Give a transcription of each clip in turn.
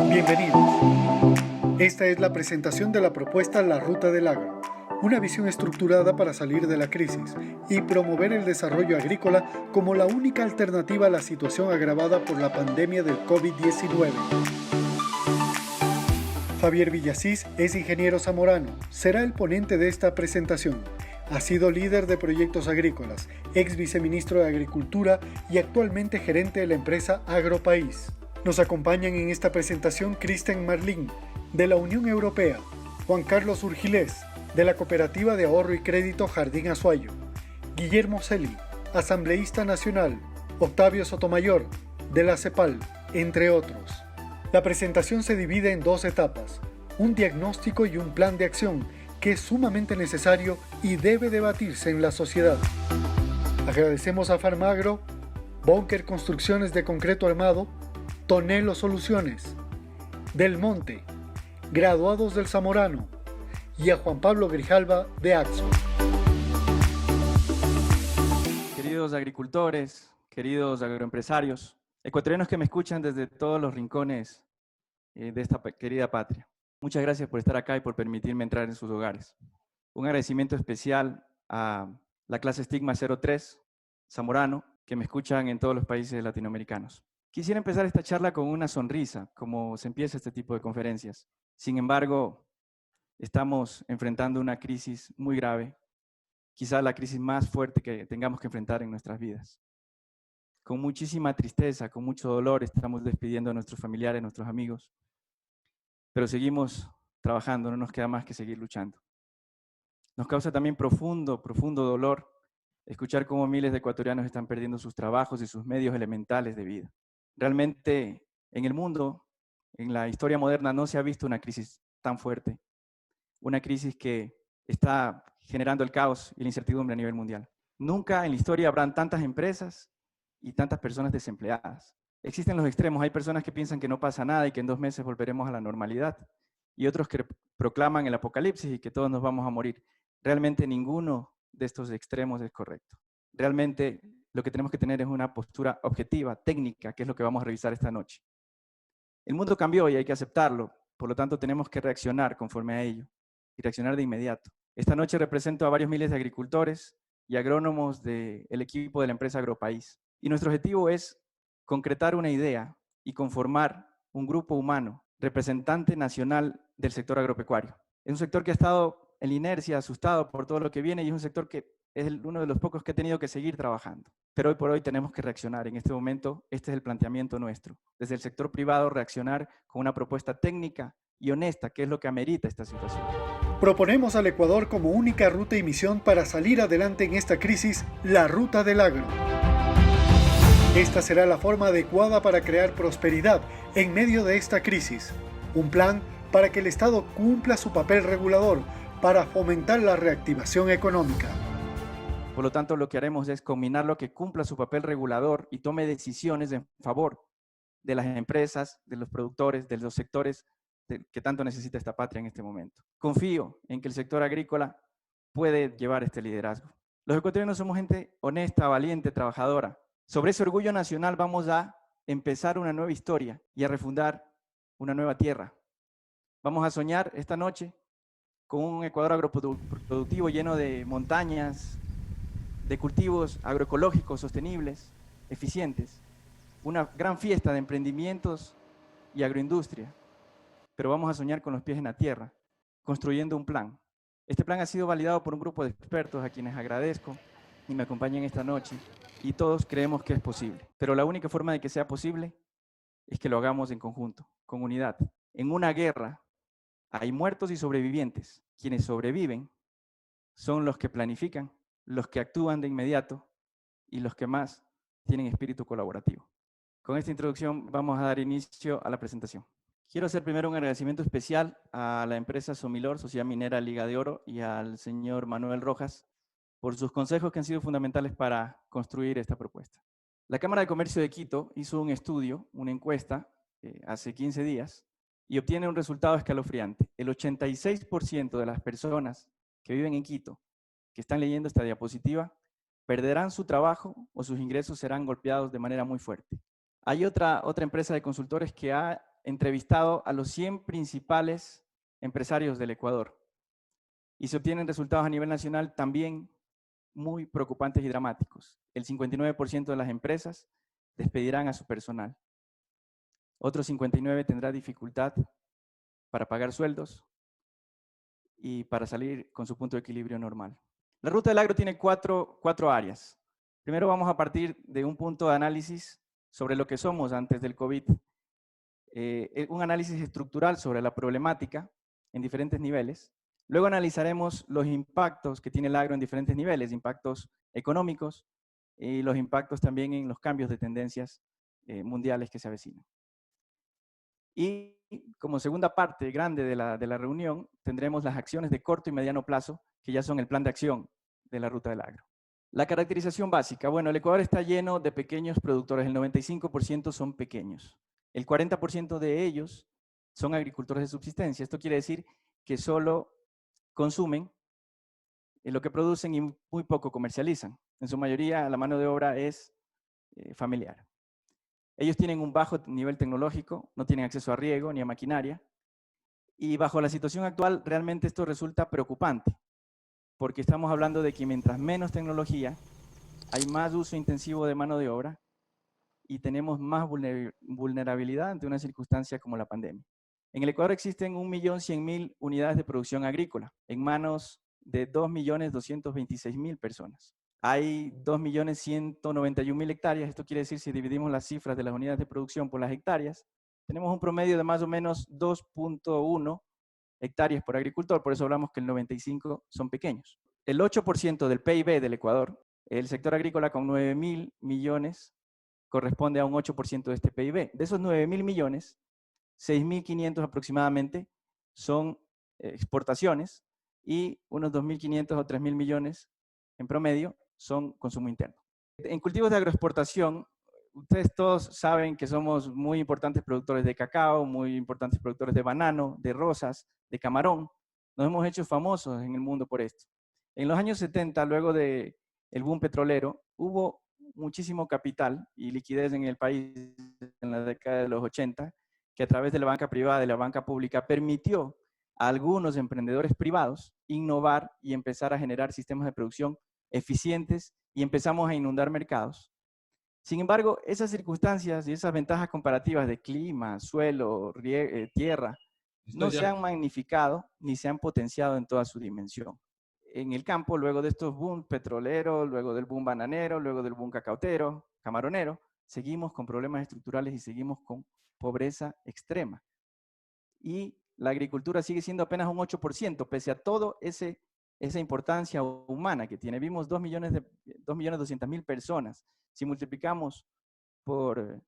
Bienvenidos. Esta es la presentación de la propuesta La Ruta del Agro, una visión estructurada para salir de la crisis y promover el desarrollo agrícola como la única alternativa a la situación agravada por la pandemia del COVID-19. Javier Villasís es ingeniero zamorano, será el ponente de esta presentación. Ha sido líder de proyectos agrícolas, ex viceministro de Agricultura y actualmente gerente de la empresa Agropaís. Nos acompañan en esta presentación Kristen Marlin, de la Unión Europea, Juan Carlos Urgilés, de la Cooperativa de Ahorro y Crédito Jardín Azuayo, Guillermo Celi, asambleísta nacional, Octavio Sotomayor, de la CEPAL, entre otros. La presentación se divide en dos etapas, un diagnóstico y un plan de acción que es sumamente necesario y debe debatirse en la sociedad. Agradecemos a Farmagro, Bunker Construcciones de Concreto Armado, Tonelo Soluciones, Del Monte, Graduados del Zamorano y a Juan Pablo Grijalva de AXO. Queridos agricultores, queridos agroempresarios, ecuatorianos que me escuchan desde todos los rincones de esta querida patria. Muchas gracias por estar acá y por permitirme entrar en sus hogares. Un agradecimiento especial a la clase Estigma 03, Zamorano, que me escuchan en todos los países latinoamericanos. Quisiera empezar esta charla con una sonrisa, como se empieza este tipo de conferencias. Sin embargo, estamos enfrentando una crisis muy grave, quizá la crisis más fuerte que tengamos que enfrentar en nuestras vidas. Con muchísima tristeza, con mucho dolor, estamos despidiendo a nuestros familiares, nuestros amigos, pero seguimos trabajando, no nos queda más que seguir luchando. Nos causa también profundo dolor escuchar cómo miles de ecuatorianos están perdiendo sus trabajos y sus medios elementales de vida. Realmente, en el mundo, en la historia moderna, no se ha visto una crisis tan fuerte, una crisis que está generando el caos y la incertidumbre a nivel mundial. Nunca en la historia habrán tantas empresas y tantas personas desempleadas. Existen los extremos, hay personas que piensan que no pasa nada y que en 2 meses volveremos a la normalidad, y otros que proclaman el apocalipsis y que todos nos vamos a morir. Realmente ninguno de estos extremos es correcto. Realmente lo que tenemos que tener es una postura objetiva, técnica, que es lo que vamos a revisar esta noche. El mundo cambió y hay que aceptarlo, por lo tanto tenemos que reaccionar conforme a ello, y reaccionar de inmediato. Esta noche represento a varios miles de agricultores y agrónomos del equipo de la empresa Agropaís, y nuestro objetivo es concretar una idea y conformar un grupo humano, representante nacional del sector agropecuario. Es un sector que ha estado en la inercia, asustado por todo lo que viene, y es un sector que es uno de los pocos que ha tenido que seguir trabajando. Pero hoy por hoy tenemos que reaccionar. En este momento, este es el planteamiento nuestro. Desde el sector privado, reaccionar con una propuesta técnica y honesta, que es lo que amerita esta situación. Proponemos al Ecuador como única ruta y misión para salir adelante en esta crisis, la Ruta del Agro. Esta será la forma adecuada para crear prosperidad en medio de esta crisis. Un plan para que el Estado cumpla su papel regulador para fomentar la reactivación económica. Por lo tanto, lo que haremos es combinarlo, que cumpla su papel regulador y tome decisiones en favor de las empresas, de los productores, de los sectores que tanto necesita esta patria en este momento. Confío en que el sector agrícola puede llevar este liderazgo. Los ecuatorianos somos gente honesta, valiente, trabajadora. Sobre ese orgullo nacional vamos a empezar una nueva historia y a refundar una nueva tierra. Vamos a soñar esta noche con un Ecuador agroproductivo lleno de montañas, de cultivos agroecológicos sostenibles, eficientes, una gran fiesta de emprendimientos y agroindustria. Pero vamos a soñar con los pies en la tierra, construyendo un plan. Este plan ha sido validado por un grupo de expertos a quienes agradezco y me acompañan esta noche, y todos creemos que es posible. Pero la única forma de que sea posible es que lo hagamos en conjunto, con unidad. En una guerra hay muertos y sobrevivientes. Quienes sobreviven son los que planifican, los que actúan de inmediato y los que más tienen espíritu colaborativo. Con esta introducción vamos a dar inicio a la presentación. Quiero hacer primero un agradecimiento especial a la empresa Somilor, Sociedad Minera Liga de Oro, y al señor Manuel Rojas por sus consejos que han sido fundamentales para construir esta propuesta. La Cámara de Comercio de Quito hizo un estudio, una encuesta, hace 15 días, y obtiene un resultado escalofriante. El 86% de las personas que viven en Quito, que están leyendo esta diapositiva, perderán su trabajo o sus ingresos serán golpeados de manera muy fuerte. Hay otra empresa de consultores que ha entrevistado a los 100 principales empresarios del Ecuador y se obtienen resultados a nivel nacional también muy preocupantes y dramáticos. El 59% de las empresas despedirán a su personal. Otro 59% tendrá dificultad para pagar sueldos y para salir con su punto de equilibrio normal. La ruta del agro tiene cuatro áreas. Primero vamos a partir de un punto de análisis sobre lo que somos antes del COVID. Un análisis estructural sobre la problemática en diferentes niveles. Luego analizaremos los impactos que tiene el agro en diferentes niveles, impactos económicos y los impactos también en los cambios de tendencias mundiales que se avecinan. Y como segunda parte grande de la reunión, tendremos las acciones de corto y mediano plazo, que ya son el plan de acción de la ruta del agro. La caracterización básica. Bueno, el Ecuador está lleno de pequeños productores, el 95% son pequeños. El 40% de ellos son agricultores de subsistencia. Esto quiere decir que solo consumen lo que producen y muy poco comercializan. En su mayoría la mano de obra es familiar. Ellos tienen un bajo nivel tecnológico, no tienen acceso a riego ni a maquinaria. Y bajo la situación actual, realmente esto resulta preocupante, porque estamos hablando de que mientras menos tecnología, hay más uso intensivo de mano de obra y tenemos más vulnerabilidad ante una circunstancia como la pandemia. En el Ecuador existen 1.100.000 unidades de producción agrícola en manos de 2.226.000 personas. Hay 2.191.000 hectáreas. Esto quiere decir, si dividimos las cifras de las unidades de producción por las hectáreas, tenemos un promedio de más o menos 2.1 hectáreas por agricultor. Por eso hablamos que el 95% son pequeños. El 8% del PIB del Ecuador, el sector agrícola con 9.000 millones, corresponde a un 8% de este PIB. De esos 9.000 millones, 6.500 aproximadamente son exportaciones y unos 2.500 o 3.000 millones en promedio son consumo interno. En cultivos de agroexportación, ustedes todos saben que somos muy importantes productores de cacao, muy importantes productores de banano, de rosas, de camarón. Nos hemos hecho famosos en el mundo por esto. En los años 70, luego del boom petrolero, hubo muchísimo capital y liquidez en el país en la década de los 80, que a través de la banca privada y la banca pública permitió a algunos emprendedores privados innovar y empezar a generar sistemas de producción eficientes y empezamos a inundar mercados. Sin embargo, esas circunstancias y esas ventajas comparativas de clima, suelo, tierra, no se han magnificado ni se han potenciado en toda su dimensión. En el campo, luego de estos boom petroleros, luego del boom bananero, luego del boom cacautero, camaronero, seguimos con problemas estructurales y seguimos con pobreza extrema. Y la agricultura sigue siendo apenas un 8%, pese a todo esa importancia humana que tiene. Vimos 2.200.000 personas. Si multiplicamos por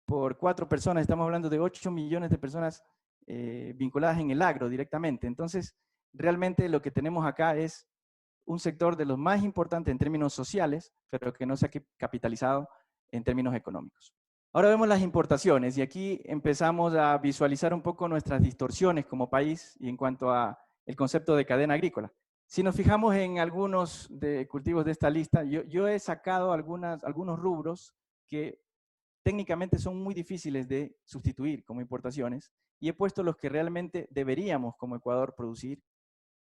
4 personas, estamos hablando de 8 millones de personas vinculadas en el agro directamente. Entonces, realmente lo que tenemos acá es un sector de los más importantes en términos sociales, pero que no se ha capitalizado en términos económicos. Ahora vemos las importaciones y aquí empezamos a visualizar un poco nuestras distorsiones como país y en cuanto a el concepto de cadena agrícola. Si nos fijamos en algunos de cultivos de esta lista, yo he sacado algunos rubros que técnicamente son muy difíciles de sustituir como importaciones y he puesto los que realmente deberíamos como Ecuador producir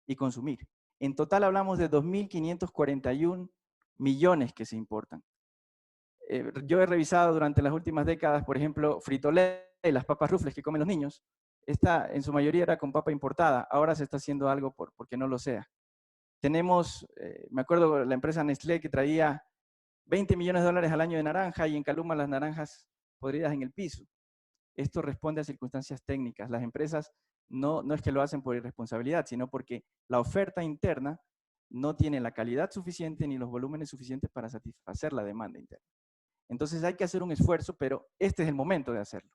y consumir. En total hablamos de 2.541 millones que se importan. Yo he revisado durante las últimas décadas, por ejemplo, Frito-Lay, las papas rufles que comen los niños. Esta en su mayoría era con papa importada. Ahora se está haciendo algo porque no lo sea. Tenemos, me acuerdo, la empresa Nestlé que traía 20 millones de dólares al año de naranja y en Caluma las naranjas podridas en el piso. Esto responde a circunstancias técnicas. Las empresas no es que lo hacen por irresponsabilidad, sino porque la oferta interna no tiene la calidad suficiente ni los volúmenes suficientes para satisfacer la demanda interna. Entonces hay que hacer un esfuerzo, pero este es el momento de hacerlo.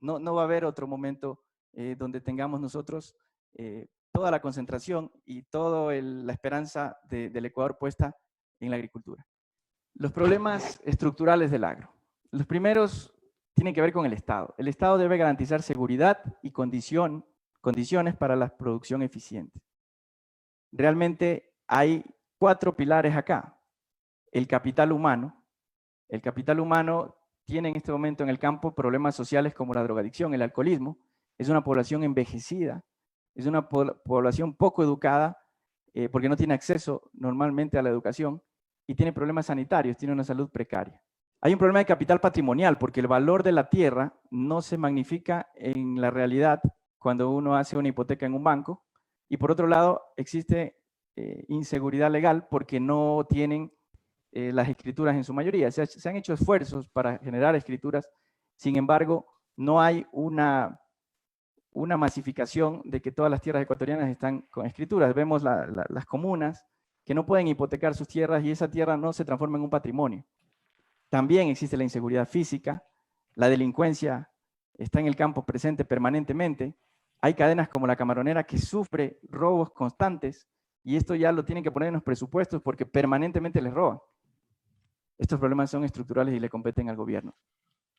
No va a haber otro momento donde tengamos nosotros toda la concentración y toda la esperanza del Ecuador puesta en la agricultura. Los problemas estructurales del agro. Los primeros tienen que ver con el Estado. El Estado debe garantizar seguridad y condiciones para la producción eficiente. Realmente hay 4 pilares acá. El capital humano. El capital humano tiene en este momento en el campo problemas sociales como la drogadicción, el alcoholismo. Es una población envejecida, es una población poco educada, porque no tiene acceso normalmente a la educación y tiene problemas sanitarios, tiene una salud precaria. Hay un problema de capital patrimonial porque el valor de la tierra no se magnifica en la realidad cuando uno hace una hipoteca en un banco. Y por otro lado, existe inseguridad legal porque no tienen las escrituras en su mayoría. Se han hecho esfuerzos para generar escrituras, sin embargo, no hay una masificación de que todas las tierras ecuatorianas están con escrituras. Vemos las comunas que no pueden hipotecar sus tierras y esa tierra no se transforma en un patrimonio. También existe la inseguridad física, la delincuencia está en el campo presente permanentemente. Hay cadenas como la Camaronera que sufre robos constantes y esto ya lo tienen que poner en los presupuestos porque permanentemente les roban. Estos problemas son estructurales y le competen al gobierno.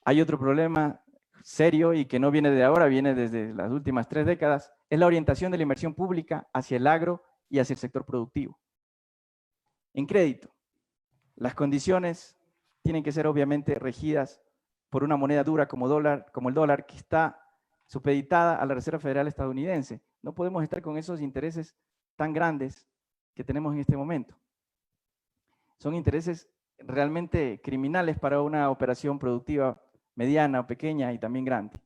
Hay otro problema serio y que no viene de ahora, viene desde las últimas 3 décadas, es la orientación de la inversión pública hacia el agro y hacia el sector productivo. En crédito, las condiciones tienen que ser obviamente regidas por una moneda dura como el dólar, que está supeditada a la Reserva Federal estadounidense. No podemos estar con esos intereses tan grandes que tenemos en este momento. Son intereses realmente criminales para una operación productiva mediana o pequeña y también grande.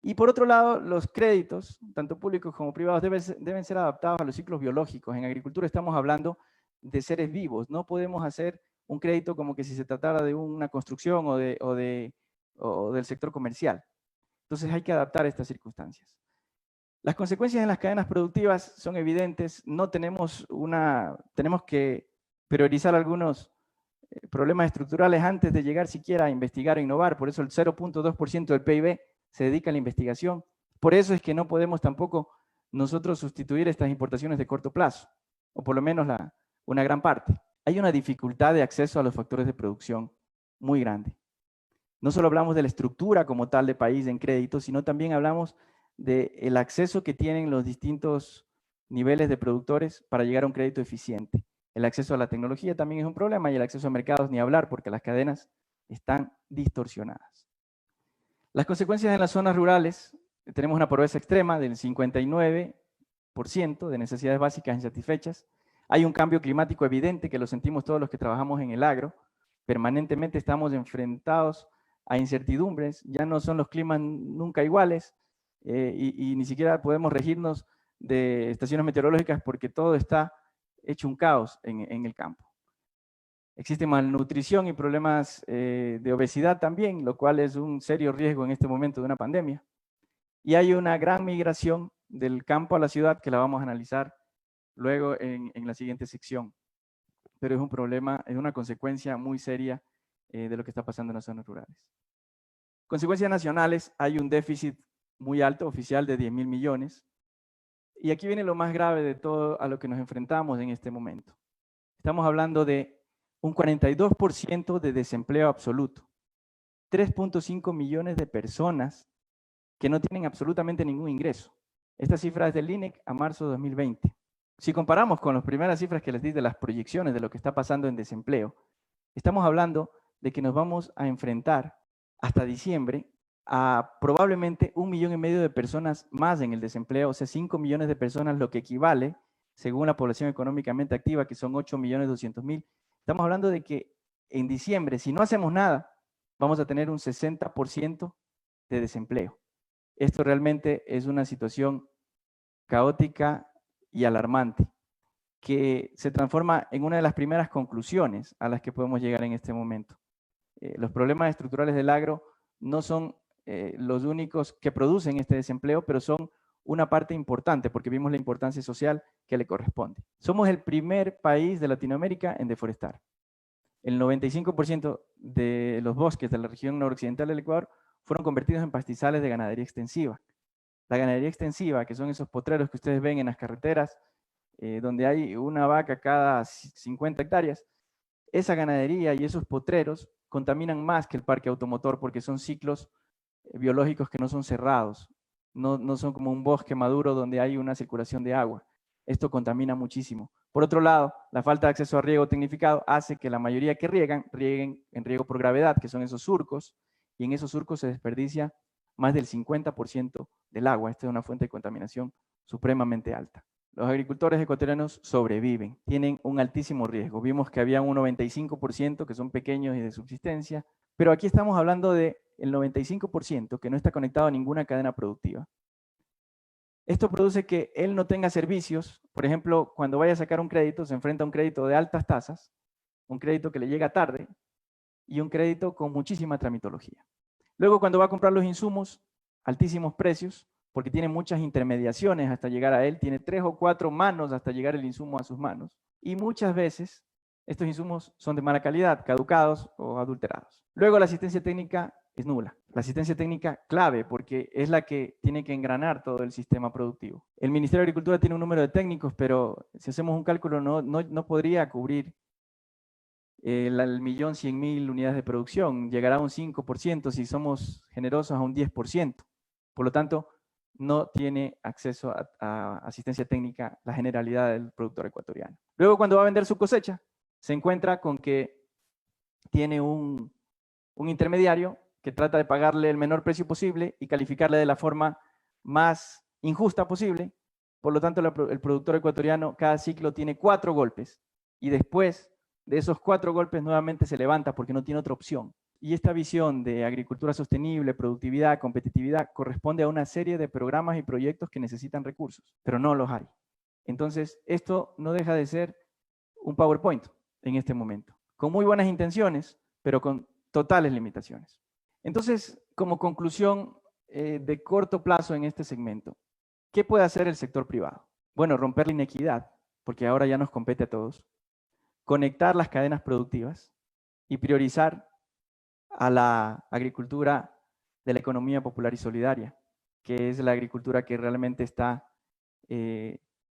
Y por otro lado, los créditos, tanto públicos como privados, deben ser adaptados a los ciclos biológicos. En agricultura estamos hablando de seres vivos. No podemos hacer un crédito como que si se tratara de una construcción o del sector comercial. Entonces hay que adaptar estas circunstancias. Las consecuencias en las cadenas productivas son evidentes. Tenemos que priorizar algunos problemas estructurales antes de llegar siquiera a investigar o innovar. Por eso el 0.2% del PIB se dedica a la investigación. Por eso es que no podemos tampoco nosotros sustituir estas importaciones de corto plazo, o por lo menos una gran parte. Hay una dificultad de acceso a los factores de producción muy grande. No solo hablamos de la estructura como tal de país en crédito, sino también hablamos del acceso que tienen los distintos niveles de productores para llegar a un crédito eficiente. El acceso a la tecnología también es un problema y el acceso a mercados ni hablar porque las cadenas están distorsionadas. Las consecuencias en las zonas rurales, tenemos una pobreza extrema del 59% de necesidades básicas insatisfechas. Hay un cambio climático evidente que lo sentimos todos los que trabajamos en el agro. Permanentemente estamos enfrentados a incertidumbres, ya no son los climas nunca iguales y ni siquiera podemos regirnos de estaciones meteorológicas porque todo está hecho un caos en el campo. Existe malnutrición y problemas de obesidad también, lo cual es un serio riesgo en este momento de una pandemia. Y hay una gran migración del campo a la ciudad que la vamos a analizar luego en la siguiente sección. Pero es un problema, es una consecuencia muy seria de lo que está pasando en las zonas rurales. Consecuencias nacionales, hay un déficit muy alto, oficial, de 10.000 millones. Y aquí viene lo más grave de todo a lo que nos enfrentamos en este momento. Estamos hablando de un 42% de desempleo absoluto, 3.5 millones de personas que no tienen absolutamente ningún ingreso. Esta cifra es del INEC a marzo de 2020. Si comparamos con las primeras cifras que les di de las proyecciones de lo que está pasando en desempleo, estamos hablando de que nos vamos a enfrentar hasta diciembre a probablemente 1,5 millones de personas más en el desempleo, o sea, 5 millones de personas, lo que equivale, según la población económicamente activa, que son 8.200.000. Estamos hablando de que en diciembre, si no hacemos nada, vamos a tener un 60% de desempleo. Esto realmente es una situación caótica y alarmante, que se transforma en una de las primeras conclusiones a las que podemos llegar en este momento. Los problemas estructurales del agro no son los únicos que producen este desempleo, pero son una parte importante porque vimos la importancia social que le corresponde. Somos el primer país de Latinoamérica en deforestar. El 95% de los bosques de la región noroccidental del Ecuador fueron convertidos en pastizales de ganadería extensiva. La ganadería extensiva, que son esos potreros que ustedes ven en las carreteras, donde hay una vaca cada 50 hectáreas, esa ganadería y esos potreros contaminan más que el parque automotor porque son ciclos biológicos que no son cerrados, no son como un bosque maduro donde hay una circulación de agua. Esto contamina muchísimo. Por otro lado, la falta de acceso a riego tecnificado hace que la mayoría que rieguen en riego por gravedad, que son esos surcos, y en esos surcos se desperdicia más del 50% del agua. Esta es una fuente de contaminación supremamente alta. Los agricultores ecuatorianos sobreviven, tienen un altísimo riesgo. Vimos que había un 95% que son pequeños y de subsistencia, pero aquí estamos hablando del 95% que no está conectado a ninguna cadena productiva. Esto produce que él no tenga servicios. Por ejemplo, cuando vaya a sacar un crédito, se enfrenta a un crédito de altas tasas, un crédito que le llega tarde y un crédito con muchísima tramitología. Luego, cuando va a comprar los insumos, altísimos precios, porque tiene muchas intermediaciones hasta llegar a él, tiene 3 o 4 manos hasta llegar el insumo a sus manos. Y muchas veces estos insumos son de mala calidad, caducados o adulterados. Luego, la asistencia técnica es nula. La asistencia técnica clave porque es la que tiene que engranar todo el sistema productivo. El Ministerio de Agricultura tiene un número de técnicos, pero si hacemos un cálculo no podría cubrir el 1.100.000 unidades de producción. Llegará a un 5%, si somos generosos a un 10%. Por lo tanto, no tiene acceso a asistencia técnica la generalidad del productor ecuatoriano. Luego, cuando va a vender su cosecha, se encuentra con que tiene un intermediario que trata de pagarle el menor precio posible y calificarle de la forma más injusta posible. Por lo tanto, el productor ecuatoriano cada ciclo tiene 4 golpes y después de esos 4 golpes nuevamente se levanta porque no tiene otra opción. Y esta visión de agricultura sostenible, productividad, competitividad, corresponde a una serie de programas y proyectos que necesitan recursos, pero no los hay. Entonces, esto no deja de ser un PowerPoint en este momento, con muy buenas intenciones, pero con totales limitaciones. Entonces, como conclusión de corto plazo en este segmento, ¿qué puede hacer el sector privado? Bueno, romper la inequidad, porque ahora ya nos compete a todos, conectar las cadenas productivas y priorizar a la agricultura de la economía popular y solidaria, que es la agricultura que realmente está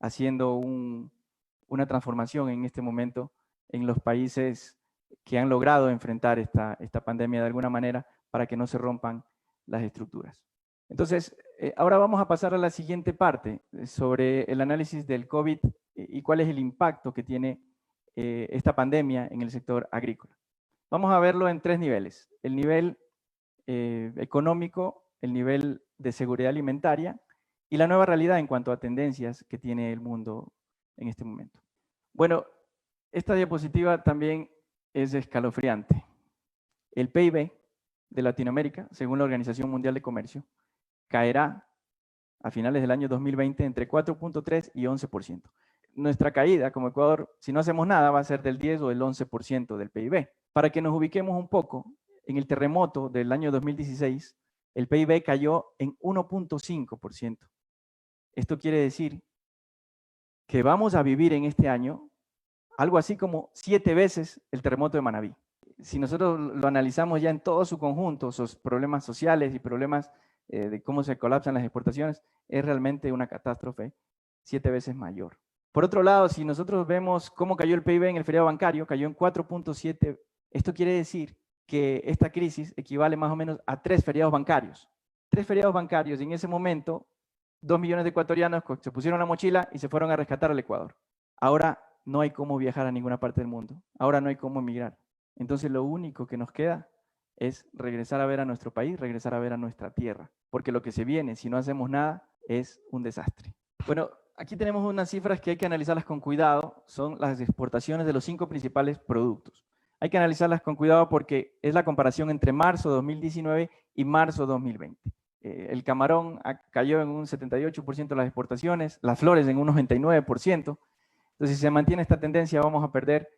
haciendo una transformación en este momento en los países que han logrado enfrentar esta pandemia de alguna manera para que no se rompan las estructuras. Entonces, ahora vamos a pasar a la siguiente parte sobre el análisis del COVID y cuál es el impacto que tiene esta pandemia en el sector agrícola. Vamos a verlo en 3 niveles. El nivel económico, el nivel de seguridad alimentaria y la nueva realidad en cuanto a tendencias que tiene el mundo en este momento. Bueno, esta diapositiva también es escalofriante. El PIB de Latinoamérica, según la Organización Mundial de Comercio, caerá a finales del año 2020 entre 4.3 y 11%. Nuestra caída como Ecuador, si no hacemos nada, va a ser del 10 o el 11% del PIB. Para que nos ubiquemos un poco, en el terremoto del año 2016, el PIB cayó en 1.5%. Esto quiere decir que vamos a vivir en este año algo así como 7 veces el terremoto de Manabí. Si nosotros lo analizamos ya en todo su conjunto, sus problemas sociales y problemas de cómo se colapsan las exportaciones, es realmente una catástrofe 7 veces mayor. Por otro lado, si nosotros vemos cómo cayó el PIB en el feriado bancario, cayó en 4.7. Esto quiere decir que esta crisis equivale más o menos a 3 feriados bancarios. 3 feriados bancarios, y en ese momento 2 millones de ecuatorianos se pusieron la mochila y se fueron a rescatar al Ecuador. Ahora no hay cómo viajar a ninguna parte del mundo. Ahora no hay cómo emigrar. Entonces lo único que nos queda es regresar a ver a nuestro país, regresar a ver a nuestra tierra. Porque lo que se viene, si no hacemos nada, es un desastre. Bueno, aquí tenemos unas cifras que hay que analizarlas con cuidado. Son las exportaciones de los 5 principales productos. Hay que analizarlas con cuidado porque es la comparación entre marzo de 2019 y marzo de 2020. El camarón cayó en un 78% de las exportaciones, las flores en un 99%. Entonces, si se mantiene esta tendencia, vamos a perder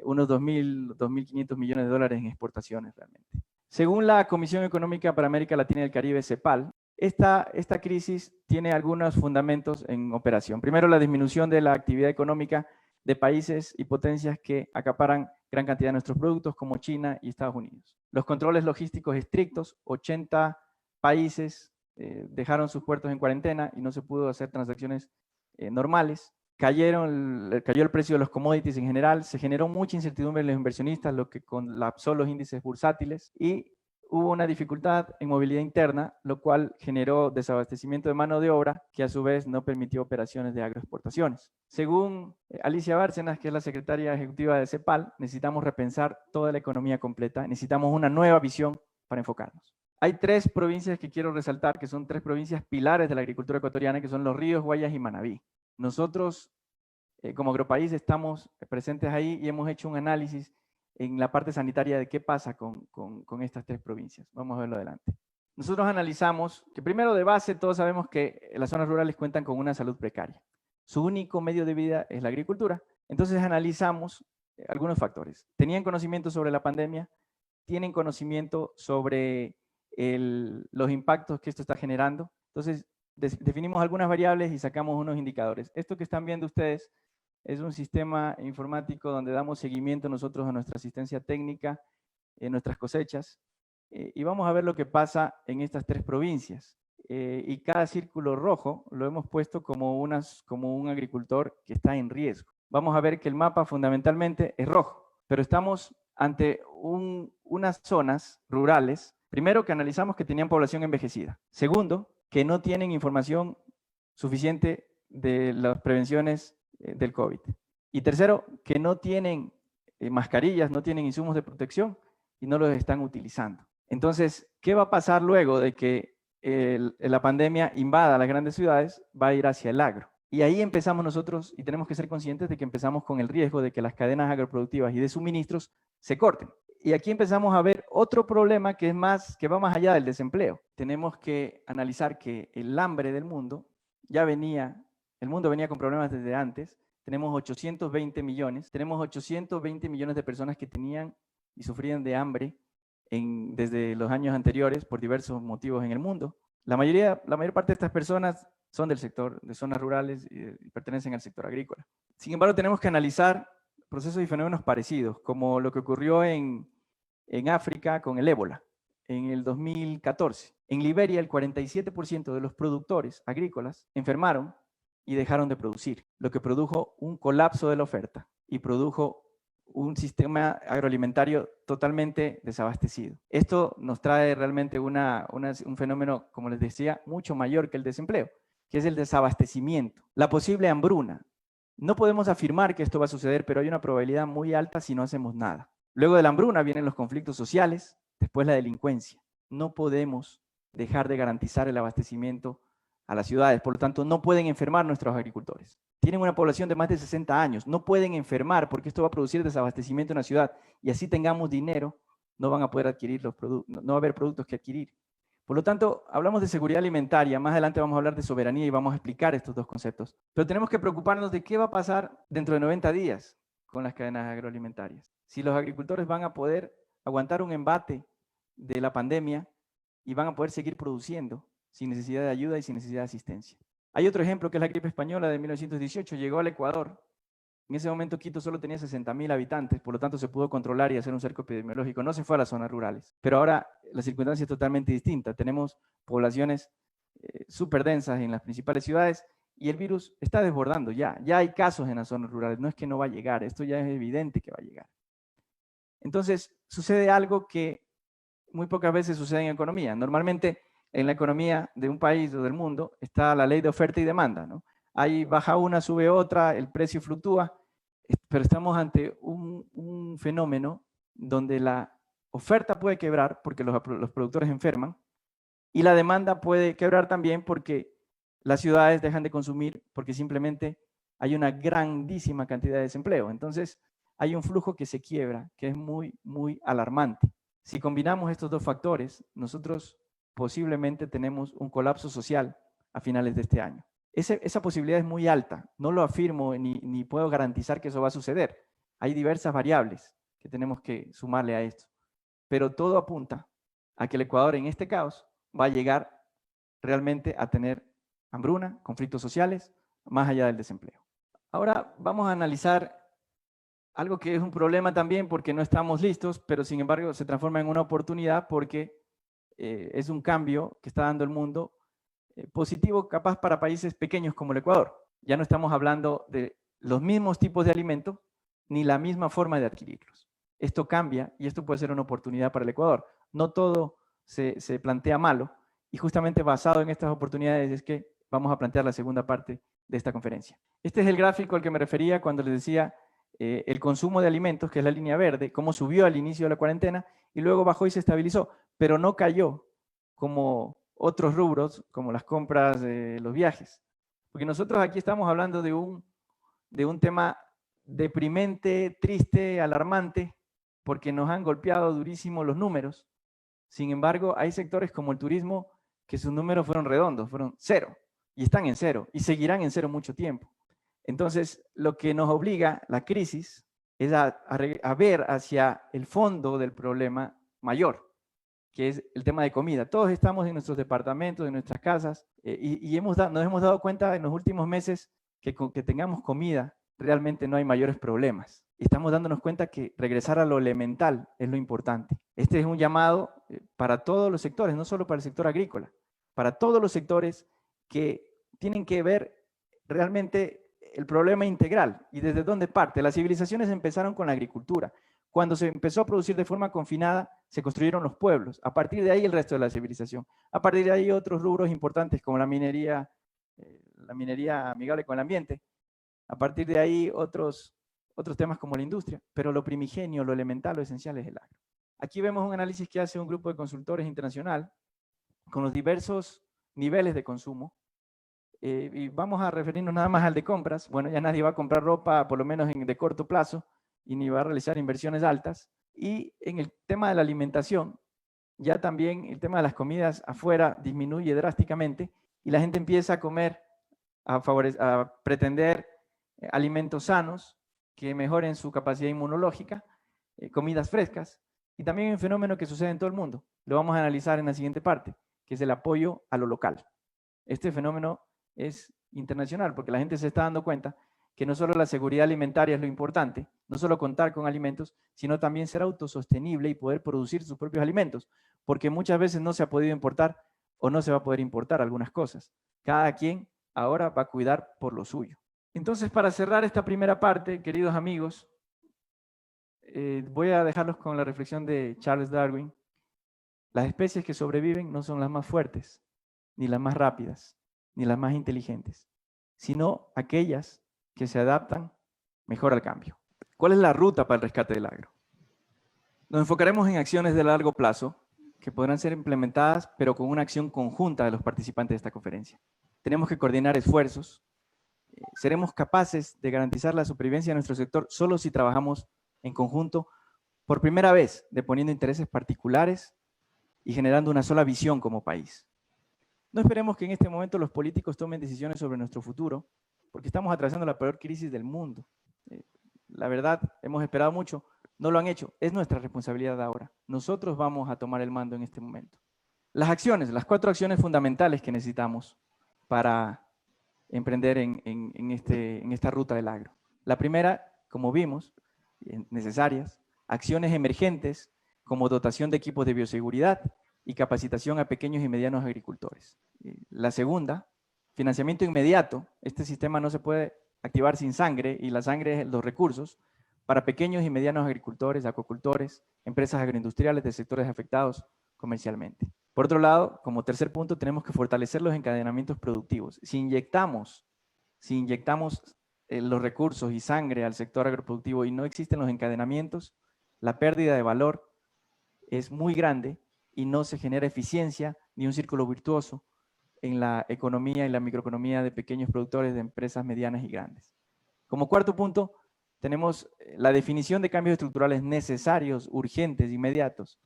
unos 2.500 millones de dólares en exportaciones realmente. Según la Comisión Económica para América Latina y el Caribe, CEPAL, esta crisis tiene algunos fundamentos en operación. Primero, la disminución de la actividad económica de países y potencias que acaparan gran cantidad de nuestros productos, como China y Estados Unidos. Los controles logísticos estrictos, 80 países dejaron sus puertos en cuarentena y no se pudo hacer transacciones normales. Cayó el precio de los commodities en general, se generó mucha incertidumbre en los inversionistas, lo que colapsó los índices bursátiles y hubo una dificultad en movilidad interna, lo cual generó desabastecimiento de mano de obra, que a su vez no permitió operaciones de agroexportaciones. Según Alicia Bárcenas, que es la secretaria ejecutiva de CEPAL, necesitamos repensar toda la economía completa, necesitamos una nueva visión para enfocarnos. Hay 3 provincias que quiero resaltar, que son 3 provincias pilares de la agricultura ecuatoriana, que son Los Ríos, Guayas y Manabí. Nosotros, como agropaís, estamos presentes ahí y hemos hecho un análisis en la parte sanitaria de qué pasa con estas 3 provincias. Vamos a verlo adelante. Nosotros analizamos que primero de base todos sabemos que las zonas rurales cuentan con una salud precaria. Su único medio de vida es la agricultura. Entonces analizamos algunos factores. ¿Tenían conocimiento sobre la pandemia? ¿Tienen conocimiento sobre los impactos que esto está generando? Entonces definimos algunas variables y sacamos unos indicadores. Esto que están viendo ustedes es un sistema informático donde damos seguimiento nosotros a nuestra asistencia técnica en nuestras cosechas y vamos a ver lo que pasa en estas 3 provincias. Y cada círculo rojo lo hemos puesto como un agricultor que está en riesgo. Vamos a ver que el mapa fundamentalmente es rojo, pero estamos ante unas zonas rurales, primero que analizamos que tenían población envejecida, segundo, que no tienen información suficiente de las prevenciones del COVID. Y tercero, que no tienen mascarillas, no tienen insumos de protección y no los están utilizando. Entonces, ¿qué va a pasar luego de que la pandemia invada las grandes ciudades? Va a ir hacia el agro. Y ahí empezamos nosotros, y tenemos que ser conscientes de que empezamos con el riesgo de que las cadenas agroproductivas y de suministros se corten. Y aquí empezamos a ver otro problema que va más allá del desempleo. Tenemos que analizar que el hambre del mundo el mundo venía con problemas desde antes. Tenemos 820 millones de personas que tenían y sufrían de hambre desde los años anteriores por diversos motivos en el mundo. La mayor parte de estas personas son del sector de zonas rurales y pertenecen al sector agrícola. Sin embargo, tenemos que analizar procesos y fenómenos parecidos, como lo que ocurrió en África con el ébola en el 2014. En Liberia, el 47% de los productores agrícolas enfermaron y dejaron de producir, lo que produjo un colapso de la oferta y produjo un sistema agroalimentario totalmente desabastecido. Esto nos trae realmente un fenómeno, como les decía, mucho mayor que el desempleo, que es el desabastecimiento, la posible hambruna. No podemos afirmar que esto va a suceder, pero hay una probabilidad muy alta si no hacemos nada. Luego de la hambruna vienen los conflictos sociales, después la delincuencia. No podemos dejar de garantizar el abastecimiento a las ciudades, por lo tanto no pueden enfermar nuestros agricultores. Tienen una población de más de 60 años, no pueden enfermar porque esto va a producir desabastecimiento en la ciudad y así tengamos dinero, no van a poder adquirir los productos, no va a haber productos que adquirir. Por lo tanto, hablamos de seguridad alimentaria, más adelante vamos a hablar de soberanía y vamos a explicar estos 2 conceptos. Pero tenemos que preocuparnos de qué va a pasar dentro de 90 días con las cadenas agroalimentarias. Si los agricultores van a poder aguantar un embate de la pandemia y van a poder seguir produciendo sin necesidad de ayuda y sin necesidad de asistencia. Hay otro ejemplo que es la gripe española de 1918, llegó al Ecuador. En ese momento Quito solo tenía 60.000 habitantes, por lo tanto se pudo controlar y hacer un cerco epidemiológico, no se fue a las zonas rurales. Pero ahora la circunstancia es totalmente distinta, tenemos poblaciones súper densas en las principales ciudades y el virus está desbordando ya hay casos en las zonas rurales, no es que no va a llegar, esto ya es evidente que va a llegar. Entonces sucede algo que muy pocas veces sucede en economía. Normalmente en la economía de un país o del mundo está la ley de oferta y demanda, ¿no? Ahí baja una, sube otra, el precio fluctúa, pero estamos ante un fenómeno donde la oferta puede quebrar porque los productores enferman y la demanda puede quebrar también porque las ciudades dejan de consumir porque simplemente hay una grandísima cantidad de desempleo. Entonces hay un flujo que se quiebra, que es muy, muy alarmante. Si combinamos estos 2 factores, nosotros posiblemente tenemos un colapso social a finales de este año. Esa posibilidad es muy alta, no lo afirmo ni puedo garantizar que eso va a suceder. Hay diversas variables que tenemos que sumarle a esto, pero todo apunta a que el Ecuador en este caos va a llegar realmente a tener hambruna, conflictos sociales, más allá del desempleo. Ahora vamos a analizar algo que es un problema también porque no estamos listos, pero sin embargo se transforma en una oportunidad porque es un cambio que está dando el mundo positivo capaz para países pequeños como el Ecuador. Ya no estamos hablando de los mismos tipos de alimentos ni la misma forma de adquirirlos. Esto cambia y esto puede ser una oportunidad para el Ecuador. no todo se plantea malo, y justamente basado en estas oportunidades es que vamos a plantear la segunda parte de esta conferencia. Este es el gráfico al que me refería cuando les decía el consumo de alimentos, que es la línea verde, cómo subió al inicio de la cuarentena y luego bajó y se estabilizó, pero no cayó como otros rubros, como las compras, los viajes. Porque nosotros aquí estamos hablando de un tema deprimente, triste, alarmante, porque nos han golpeado durísimo los números. Sin embargo, hay sectores como el turismo que sus números fueron redondos, fueron cero, y están en cero, y seguirán en cero mucho tiempo. Entonces, lo que nos obliga la crisis es a ver hacia el fondo del problema mayor, que es el tema de comida. Todos estamos en nuestros departamentos, en nuestras casas, y nos hemos dado cuenta en los últimos meses que con que tengamos comida, realmente no hay mayores problemas. Estamos dándonos cuenta que regresar a lo elemental es lo importante. Este es un llamado para todos los sectores, no solo para el sector agrícola, para todos los sectores que tienen que ver realmente el problema integral y desde dónde parte. Las civilizaciones empezaron con la agricultura. Cuando se empezó a producir de forma confinada, se construyeron los pueblos. A partir de ahí el resto de la civilización. A partir de ahí otros rubros importantes como la minería amigable con el ambiente. A partir de ahí otros temas como la industria. Pero lo primigenio, lo elemental, lo esencial es el agro. Aquí vemos un análisis que hace un grupo de consultores internacional con los diversos niveles de consumo. Y vamos a referirnos nada más al de compras. Bueno, ya nadie va a comprar ropa, por lo menos de corto plazo, y ni va a realizar inversiones altas. Y en el tema de la alimentación, ya también el tema de las comidas afuera disminuye drásticamente y la gente empieza a comer, a pretender alimentos sanos que mejoren su capacidad inmunológica, comidas frescas, y también un fenómeno que sucede en todo el mundo. Lo vamos a analizar en la siguiente parte, que es el apoyo a lo local. Este fenómeno es internacional porque la gente se está dando cuenta que no solo la seguridad alimentaria es lo importante, no solo contar con alimentos, sino también ser autosostenible y poder producir sus propios alimentos, porque muchas veces no se ha podido importar o no se va a poder importar algunas cosas. Cada quien ahora va a cuidar por lo suyo. Entonces, para cerrar esta primera parte, queridos amigos, voy a dejarlos con la reflexión de Charles Darwin. Las especies que sobreviven no son las más fuertes, ni las más rápidas, ni las más inteligentes, sino aquellas que se adaptan mejor al cambio. ¿Cuál es la ruta para el rescate del agro? Nos enfocaremos en acciones de largo plazo que podrán ser implementadas, pero con una acción conjunta de los participantes de esta conferencia. Tenemos que coordinar esfuerzos. Seremos capaces de garantizar la supervivencia de nuestro sector solo si trabajamos en conjunto, por primera vez, deponiendo intereses particulares y generando una sola visión como país. No esperemos que en este momento los políticos tomen decisiones sobre nuestro futuro, porque estamos atravesando la peor crisis del mundo. La verdad, hemos esperado mucho, no lo han hecho, es nuestra responsabilidad ahora. Nosotros vamos a tomar el mando en este momento. Las acciones, las 4 acciones fundamentales que necesitamos para emprender en esta ruta del agro. La primera, como vimos, necesarias, acciones emergentes como dotación de equipos de bioseguridad y capacitación a pequeños y medianos agricultores. La segunda, financiamiento inmediato. Este sistema no se puede activar sin sangre y la sangre es los recursos para pequeños y medianos agricultores, acuicultores, empresas agroindustriales de sectores afectados comercialmente. Por otro lado, como tercer punto, tenemos que fortalecer los encadenamientos productivos. Si inyectamos los recursos y sangre al sector agroproductivo y no existen los encadenamientos, la pérdida de valor es muy grande y no se genera eficiencia ni un círculo virtuoso en la economía y la microeconomía de pequeños productores, de empresas medianas y grandes. Como cuarto punto, tenemos la definición de cambios estructurales necesarios, urgentes, inmediatos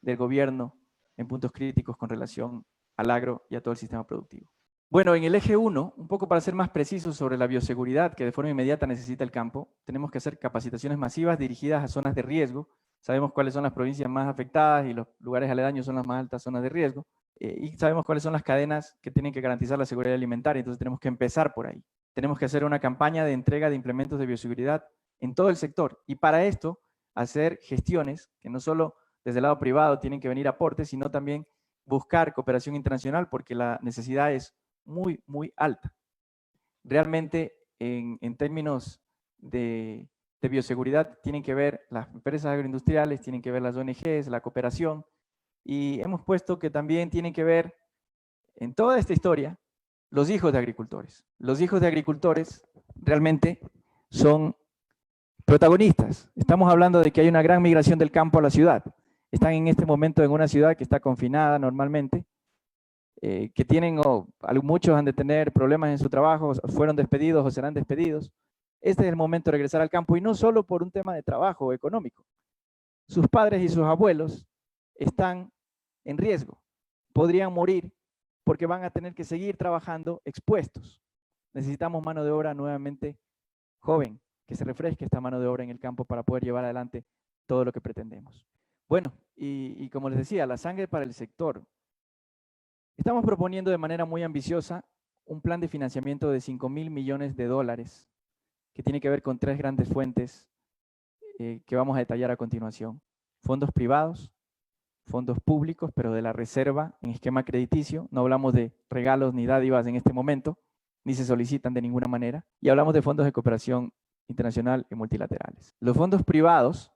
del gobierno en puntos críticos con relación al agro y a todo el sistema productivo. Bueno, en el eje 1, un poco para ser más precisos sobre la bioseguridad que de forma inmediata necesita el campo, tenemos que hacer capacitaciones masivas dirigidas a zonas de riesgo. Sabemos cuáles son las provincias más afectadas y los lugares aledaños son las más altas zonas de riesgo. Y sabemos cuáles son las cadenas que tienen que garantizar la seguridad alimentaria, entonces tenemos que empezar por ahí. Tenemos que hacer una campaña de entrega de implementos de bioseguridad en todo el sector y para esto hacer gestiones que no solo desde el lado privado tienen que venir aportes, sino también buscar cooperación internacional porque la necesidad es muy, muy alta. Realmente en términos de bioseguridad tienen que ver las empresas agroindustriales, tienen que ver las ONGs, la cooperación, Y hemos puesto que también tienen que ver en toda esta historia los hijos de agricultores. Los hijos de agricultores realmente son protagonistas. Estamos hablando de que hay una gran migración del campo a la ciudad. Están en este momento en una ciudad que está confinada normalmente, que tienen, muchos han de tener problemas en su trabajo, fueron despedidos o serán despedidos. Este es el momento de regresar al campo, y no solo por un tema de trabajo económico. Sus padres y sus abuelos están en riesgo. Podrían morir porque van a tener que seguir trabajando expuestos. Necesitamos mano de obra nuevamente joven, que se refresque esta mano de obra en el campo para poder llevar adelante todo lo que pretendemos. Bueno, y como les decía, la sangre para el sector. Estamos proponiendo de manera muy ambiciosa un plan de financiamiento de $5,000 millones, que tiene que ver con 3 grandes fuentes que vamos a detallar a continuación. Fondos privados, fondos públicos, pero de la reserva en esquema crediticio. No hablamos de regalos ni dádivas en este momento, ni se solicitan de ninguna manera. Y hablamos de fondos de cooperación internacional y multilaterales. Los fondos privados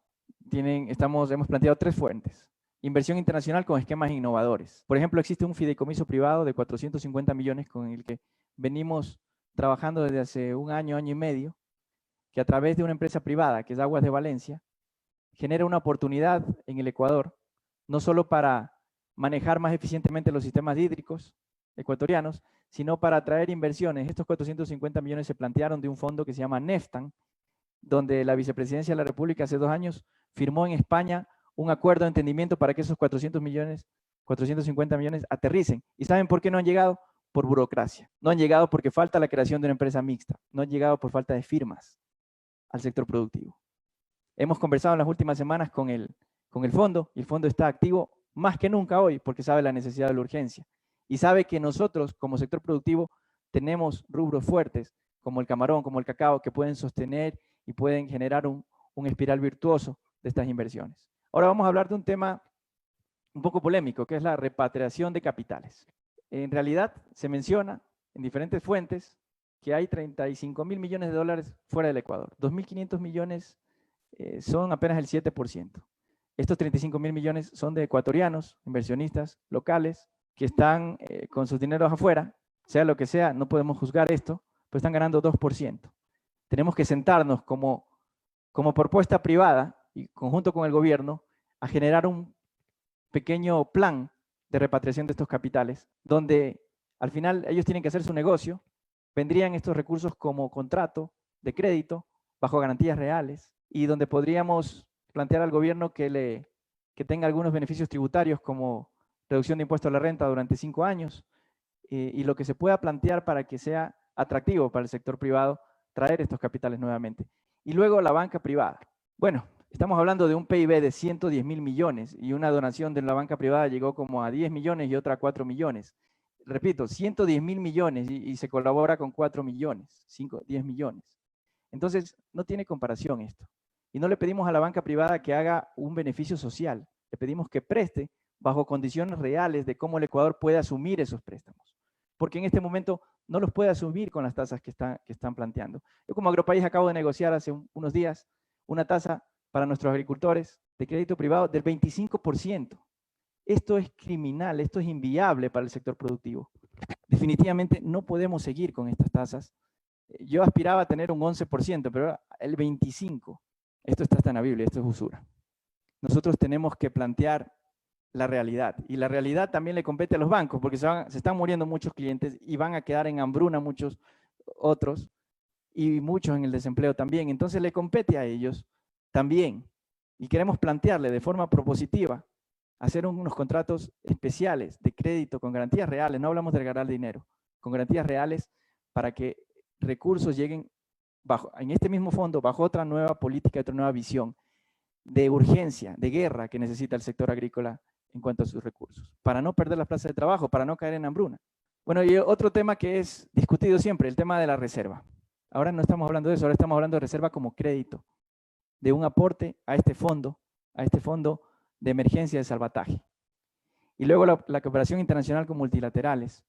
hemos planteado 3 fuentes. Inversión internacional con esquemas innovadores. Por ejemplo, existe un fideicomiso privado de 450 millones con el que venimos trabajando desde hace un año, año y medio, que a través de una empresa privada, que es Aguas de Valencia, genera una oportunidad en el Ecuador, no solo para manejar más eficientemente los sistemas hídricos ecuatorianos, sino para atraer inversiones. Estos 450 millones se plantearon de un fondo que se llama NEFTAN, donde la Vicepresidencia de la República hace 2 años firmó en España un acuerdo de entendimiento para que esos 450 millones aterricen. ¿Y saben por qué no han llegado? Por burocracia. No han llegado porque falta la creación de una empresa mixta. No han llegado por falta de firmas al sector productivo. Hemos conversado en las últimas semanas con el fondo, y el fondo está activo más que nunca hoy porque sabe la necesidad de la urgencia y sabe que nosotros como sector productivo tenemos rubros fuertes como el camarón, como el cacao, que pueden sostener y pueden generar un espiral virtuoso de estas inversiones. Ahora vamos a hablar de un tema un poco polémico, que es la repatriación de capitales. En realidad se menciona en diferentes fuentes que hay $35,000 millones fuera del Ecuador. 2.500 millones son apenas el 7%. Estos 35,000 millones son de ecuatorianos, inversionistas locales, que están con sus dineros afuera, sea lo que sea, no podemos juzgar esto, pues están ganando 2%. Tenemos que sentarnos como propuesta privada y conjunto con el gobierno a generar un pequeño plan de repatriación de estos capitales, donde al final ellos tienen que hacer su negocio, vendrían estos recursos como contrato de crédito, bajo garantías reales, y donde podríamos plantear al gobierno que tenga algunos beneficios tributarios como reducción de impuestos a la renta durante 5 años, y lo que se pueda plantear para que sea atractivo para el sector privado traer estos capitales nuevamente. Y luego la banca privada. Bueno, estamos hablando de un PIB de 110,000 millones y una donación de la banca privada llegó como a 10 millones y otra a 4 millones. Repito, 110,000 millones y se colabora con 4 millones, 10 millones. Entonces, no tiene comparación esto. Y no le pedimos a la banca privada que haga un beneficio social, le pedimos que preste bajo condiciones reales de cómo el Ecuador puede asumir esos préstamos. Porque en este momento no los puede asumir con las tasas que están planteando. Yo como Agropaís acabo de negociar hace unos días una tasa para nuestros agricultores de crédito privado del 25%. Esto es criminal, esto es inviable para el sector productivo. Definitivamente no podemos seguir con estas tasas. Yo aspiraba a tener un 11%, pero el 25%. Esto está en la Biblia, esto es usura. Nosotros tenemos que plantear la realidad. Y la realidad también le compete a los bancos, porque se están muriendo muchos clientes y van a quedar en hambruna muchos otros, y muchos en el desempleo también. Entonces le compete a ellos también. Y queremos plantearle de forma propositiva hacer unos contratos especiales de crédito con garantías reales. No hablamos de regalar dinero, con garantías reales para que recursos lleguen en este mismo fondo, bajo otra nueva política, otra nueva visión de urgencia, de guerra que necesita el sector agrícola en cuanto a sus recursos, para no perder las plazas de trabajo, para no caer en hambruna. Bueno, y otro tema que es discutido siempre, el tema de la reserva. Ahora no estamos hablando de eso, ahora estamos hablando de reserva como crédito, de un aporte a este fondo de emergencia de salvataje. Y luego la cooperación internacional con multilaterales.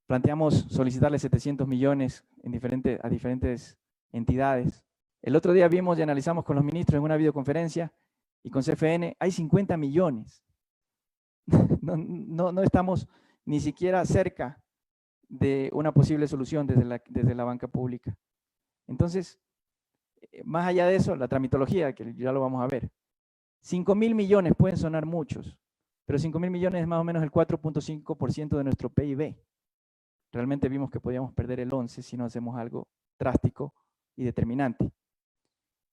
Planteamos solicitarle 700 millones a diferentes entidades. El otro día vimos y analizamos con los ministros en una videoconferencia y con CFN, hay 50 millones no estamos ni siquiera cerca de una posible solución desde la banca pública. Entonces, más allá de eso, la tramitología, que ya lo vamos a ver. 5.000 millones pueden sonar muchos, pero 5.000 millones es más o menos el 4.5% de nuestro PIB. Realmente vimos que podíamos perder el 11% si no hacemos algo drástico y determinante.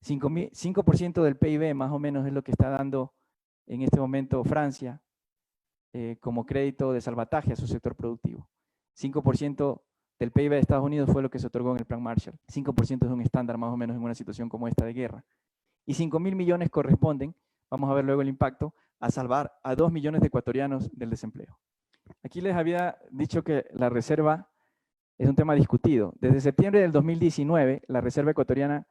5% del PIB más o menos es lo que está dando en este momento Francia como crédito de salvataje a su sector productivo. 5% del PIB de Estados Unidos fue lo que se otorgó en el Plan Marshall. 5% es un estándar más o menos en una situación como esta de guerra. Y 5.000 millones corresponden, vamos a ver luego el impacto, a salvar a 2 millones de ecuatorianos del desempleo. Aquí les había dicho que la reserva es un tema discutido. Desde septiembre del 2019, la reserva ecuatoriana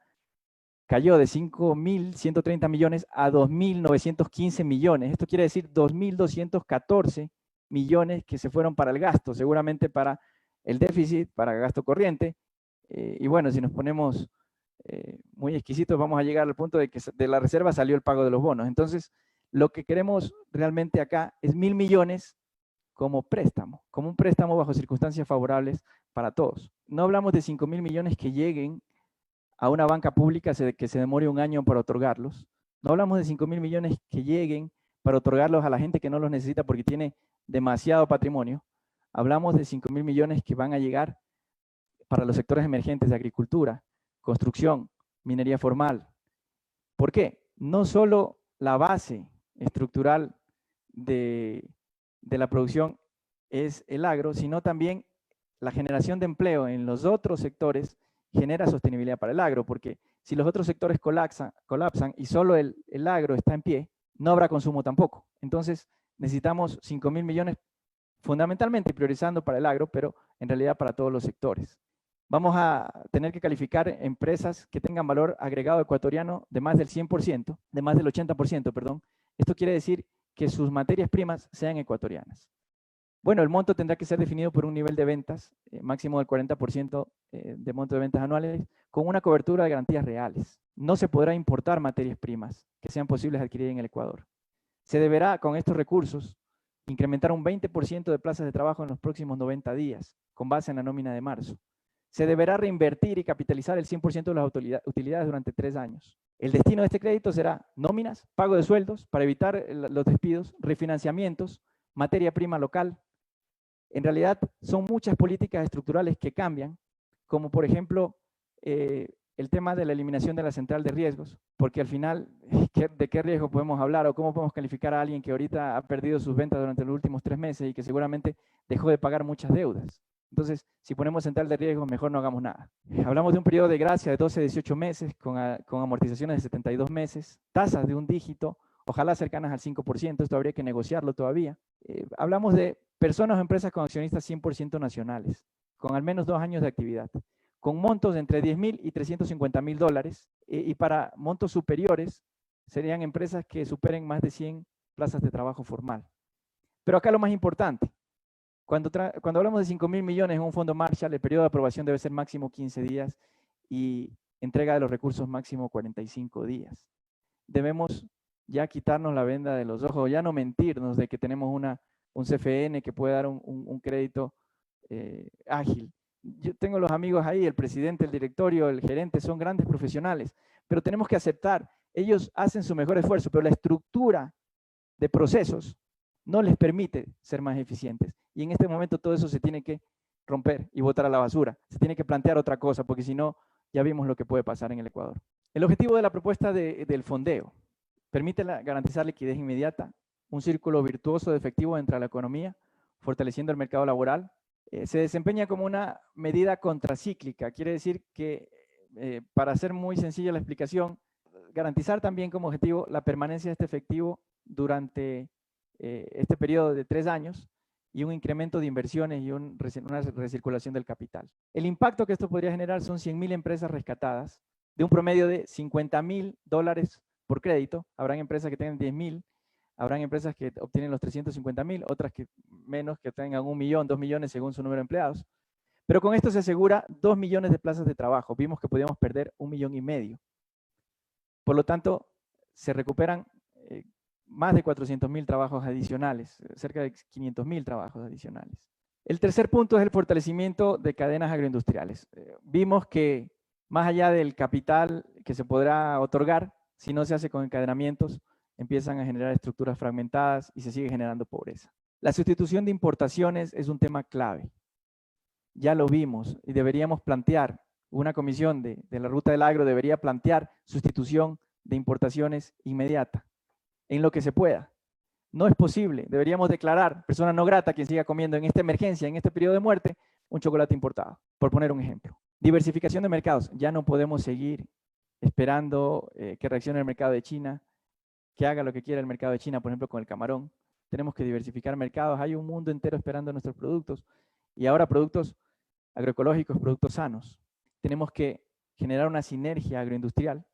cayó de 5.130 millones a 2.915 millones. Esto quiere decir 2.214 millones que se fueron para el gasto, seguramente para el déficit, para gasto corriente. Y bueno, si nos ponemos muy exquisitos, vamos a llegar al punto de que de la reserva salió el pago de los bonos. Entonces, lo que queremos realmente acá es 1.000 millones como préstamo, como un préstamo bajo circunstancias favorables para todos. No hablamos de 5.000 millones que lleguen a una banca pública que se demore un año para otorgarlos. No hablamos de 5.000 millones que lleguen para otorgarlos a la gente que no los necesita porque tiene demasiado patrimonio. Hablamos de 5.000 millones que van a llegar para los sectores emergentes de agricultura, construcción, minería formal. ¿Por qué? No solo la base estructural de la producción es el agro, sino también la generación de empleo en los otros sectores genera sostenibilidad para el agro, porque si los otros sectores colapsan y solo el agro está en pie, no habrá consumo tampoco. Entonces necesitamos 5.000 millones fundamentalmente priorizando para el agro, pero en realidad para todos los sectores. Vamos a tener que calificar empresas que tengan valor agregado ecuatoriano de más del 100%, de más del 80%, perdón. Esto quiere decir que sus materias primas sean ecuatorianas. Bueno, el monto tendrá que ser definido por un nivel de ventas, máximo del 40% de monto de ventas anuales, con una cobertura de garantías reales. No se podrá importar materias primas que sean posibles de adquirir en el Ecuador. Se deberá, con estos recursos, incrementar un 20% de plazas de trabajo en los próximos 90 días, con base en la nómina de marzo. Se deberá reinvertir y capitalizar el 100% de las utilidades durante 3 años. El destino de este crédito será nóminas, pago de sueldos para evitar los despidos, refinanciamientos, materia prima local. En realidad son muchas políticas estructurales que cambian, como por ejemplo el tema de la eliminación de la central de riesgos, porque al final, ¿de qué riesgo podemos hablar o cómo podemos calificar a alguien que ahorita ha perdido sus ventas durante los últimos 3 meses y que seguramente dejó de pagar muchas deudas? Entonces, si ponemos central de riesgo, mejor no hagamos nada. Hablamos de un periodo de gracia de 12 a 18 meses, con amortizaciones de 72 meses, tasas de un dígito, ojalá cercanas al 5%, esto habría que negociarlo todavía. Hablamos de personas o empresas con accionistas 100% nacionales, con al menos 2 años de actividad, con montos de entre 10.000 y 350.000 dólares, y para montos superiores serían empresas que superen más de 100 plazas de trabajo formal. Pero acá lo más importante, cuando hablamos de 5.000 millones en un fondo Marshall, el periodo de aprobación debe ser máximo 15 días y entrega de los recursos máximo 45 días. Debemos ya quitarnos la venda de los ojos, ya no mentirnos de que tenemos un CFN que puede dar un crédito ágil. Yo tengo los amigos ahí, el presidente, el directorio, el gerente, son grandes profesionales, pero tenemos que aceptar, ellos hacen su mejor esfuerzo, pero la estructura de procesos no les permite ser más eficientes. Y en este momento todo eso se tiene que romper y botar a la basura. Se tiene que plantear otra cosa, porque si no, ya vimos lo que puede pasar en el Ecuador. El objetivo de la propuesta del fondeo permite garantizar liquidez inmediata, un círculo virtuoso de efectivo entre la economía, fortaleciendo el mercado laboral. Se desempeña como una medida contracíclica, quiere decir que, para hacer muy sencilla la explicación, garantizar también como objetivo la permanencia de este efectivo durante este periodo de 3 años y un incremento de inversiones y una recirculación del capital. El impacto que esto podría generar son 100.000 empresas rescatadas, de un promedio de $50.000 por crédito. Habrán empresas que tengan 10.000, habrán empresas que obtienen los 350.000, otras que menos, que tengan 1 millón, 2 millones según su número de empleados. Pero con esto se asegura 2 millones de plazas de trabajo. Vimos que podíamos perder 1,5 millones. Por lo tanto, se recuperan más de 400.000 trabajos adicionales, cerca de 500.000 trabajos adicionales. El tercer punto es el fortalecimiento de cadenas agroindustriales. Vimos que más allá del capital que se podrá otorgar, si no se hace con encadenamientos, empiezan a generar estructuras fragmentadas y se sigue generando pobreza. La sustitución de importaciones es un tema clave. Ya lo vimos y deberíamos plantear, una comisión de la Ruta del Agro debería plantear sustitución de importaciones inmediata, en lo que se pueda. No es posible, deberíamos declarar persona no grata quien siga comiendo en esta emergencia, en este periodo de muerte, un chocolate importado, por poner un ejemplo. Diversificación de mercados, ya no podemos seguir esperando que reaccione el mercado de China, que haga lo que quiera el mercado de China, por ejemplo, con el camarón. Tenemos que diversificar mercados, hay un mundo entero esperando nuestros productos, y ahora productos agroecológicos, productos sanos. Tenemos que generar una sinergia agroindustrial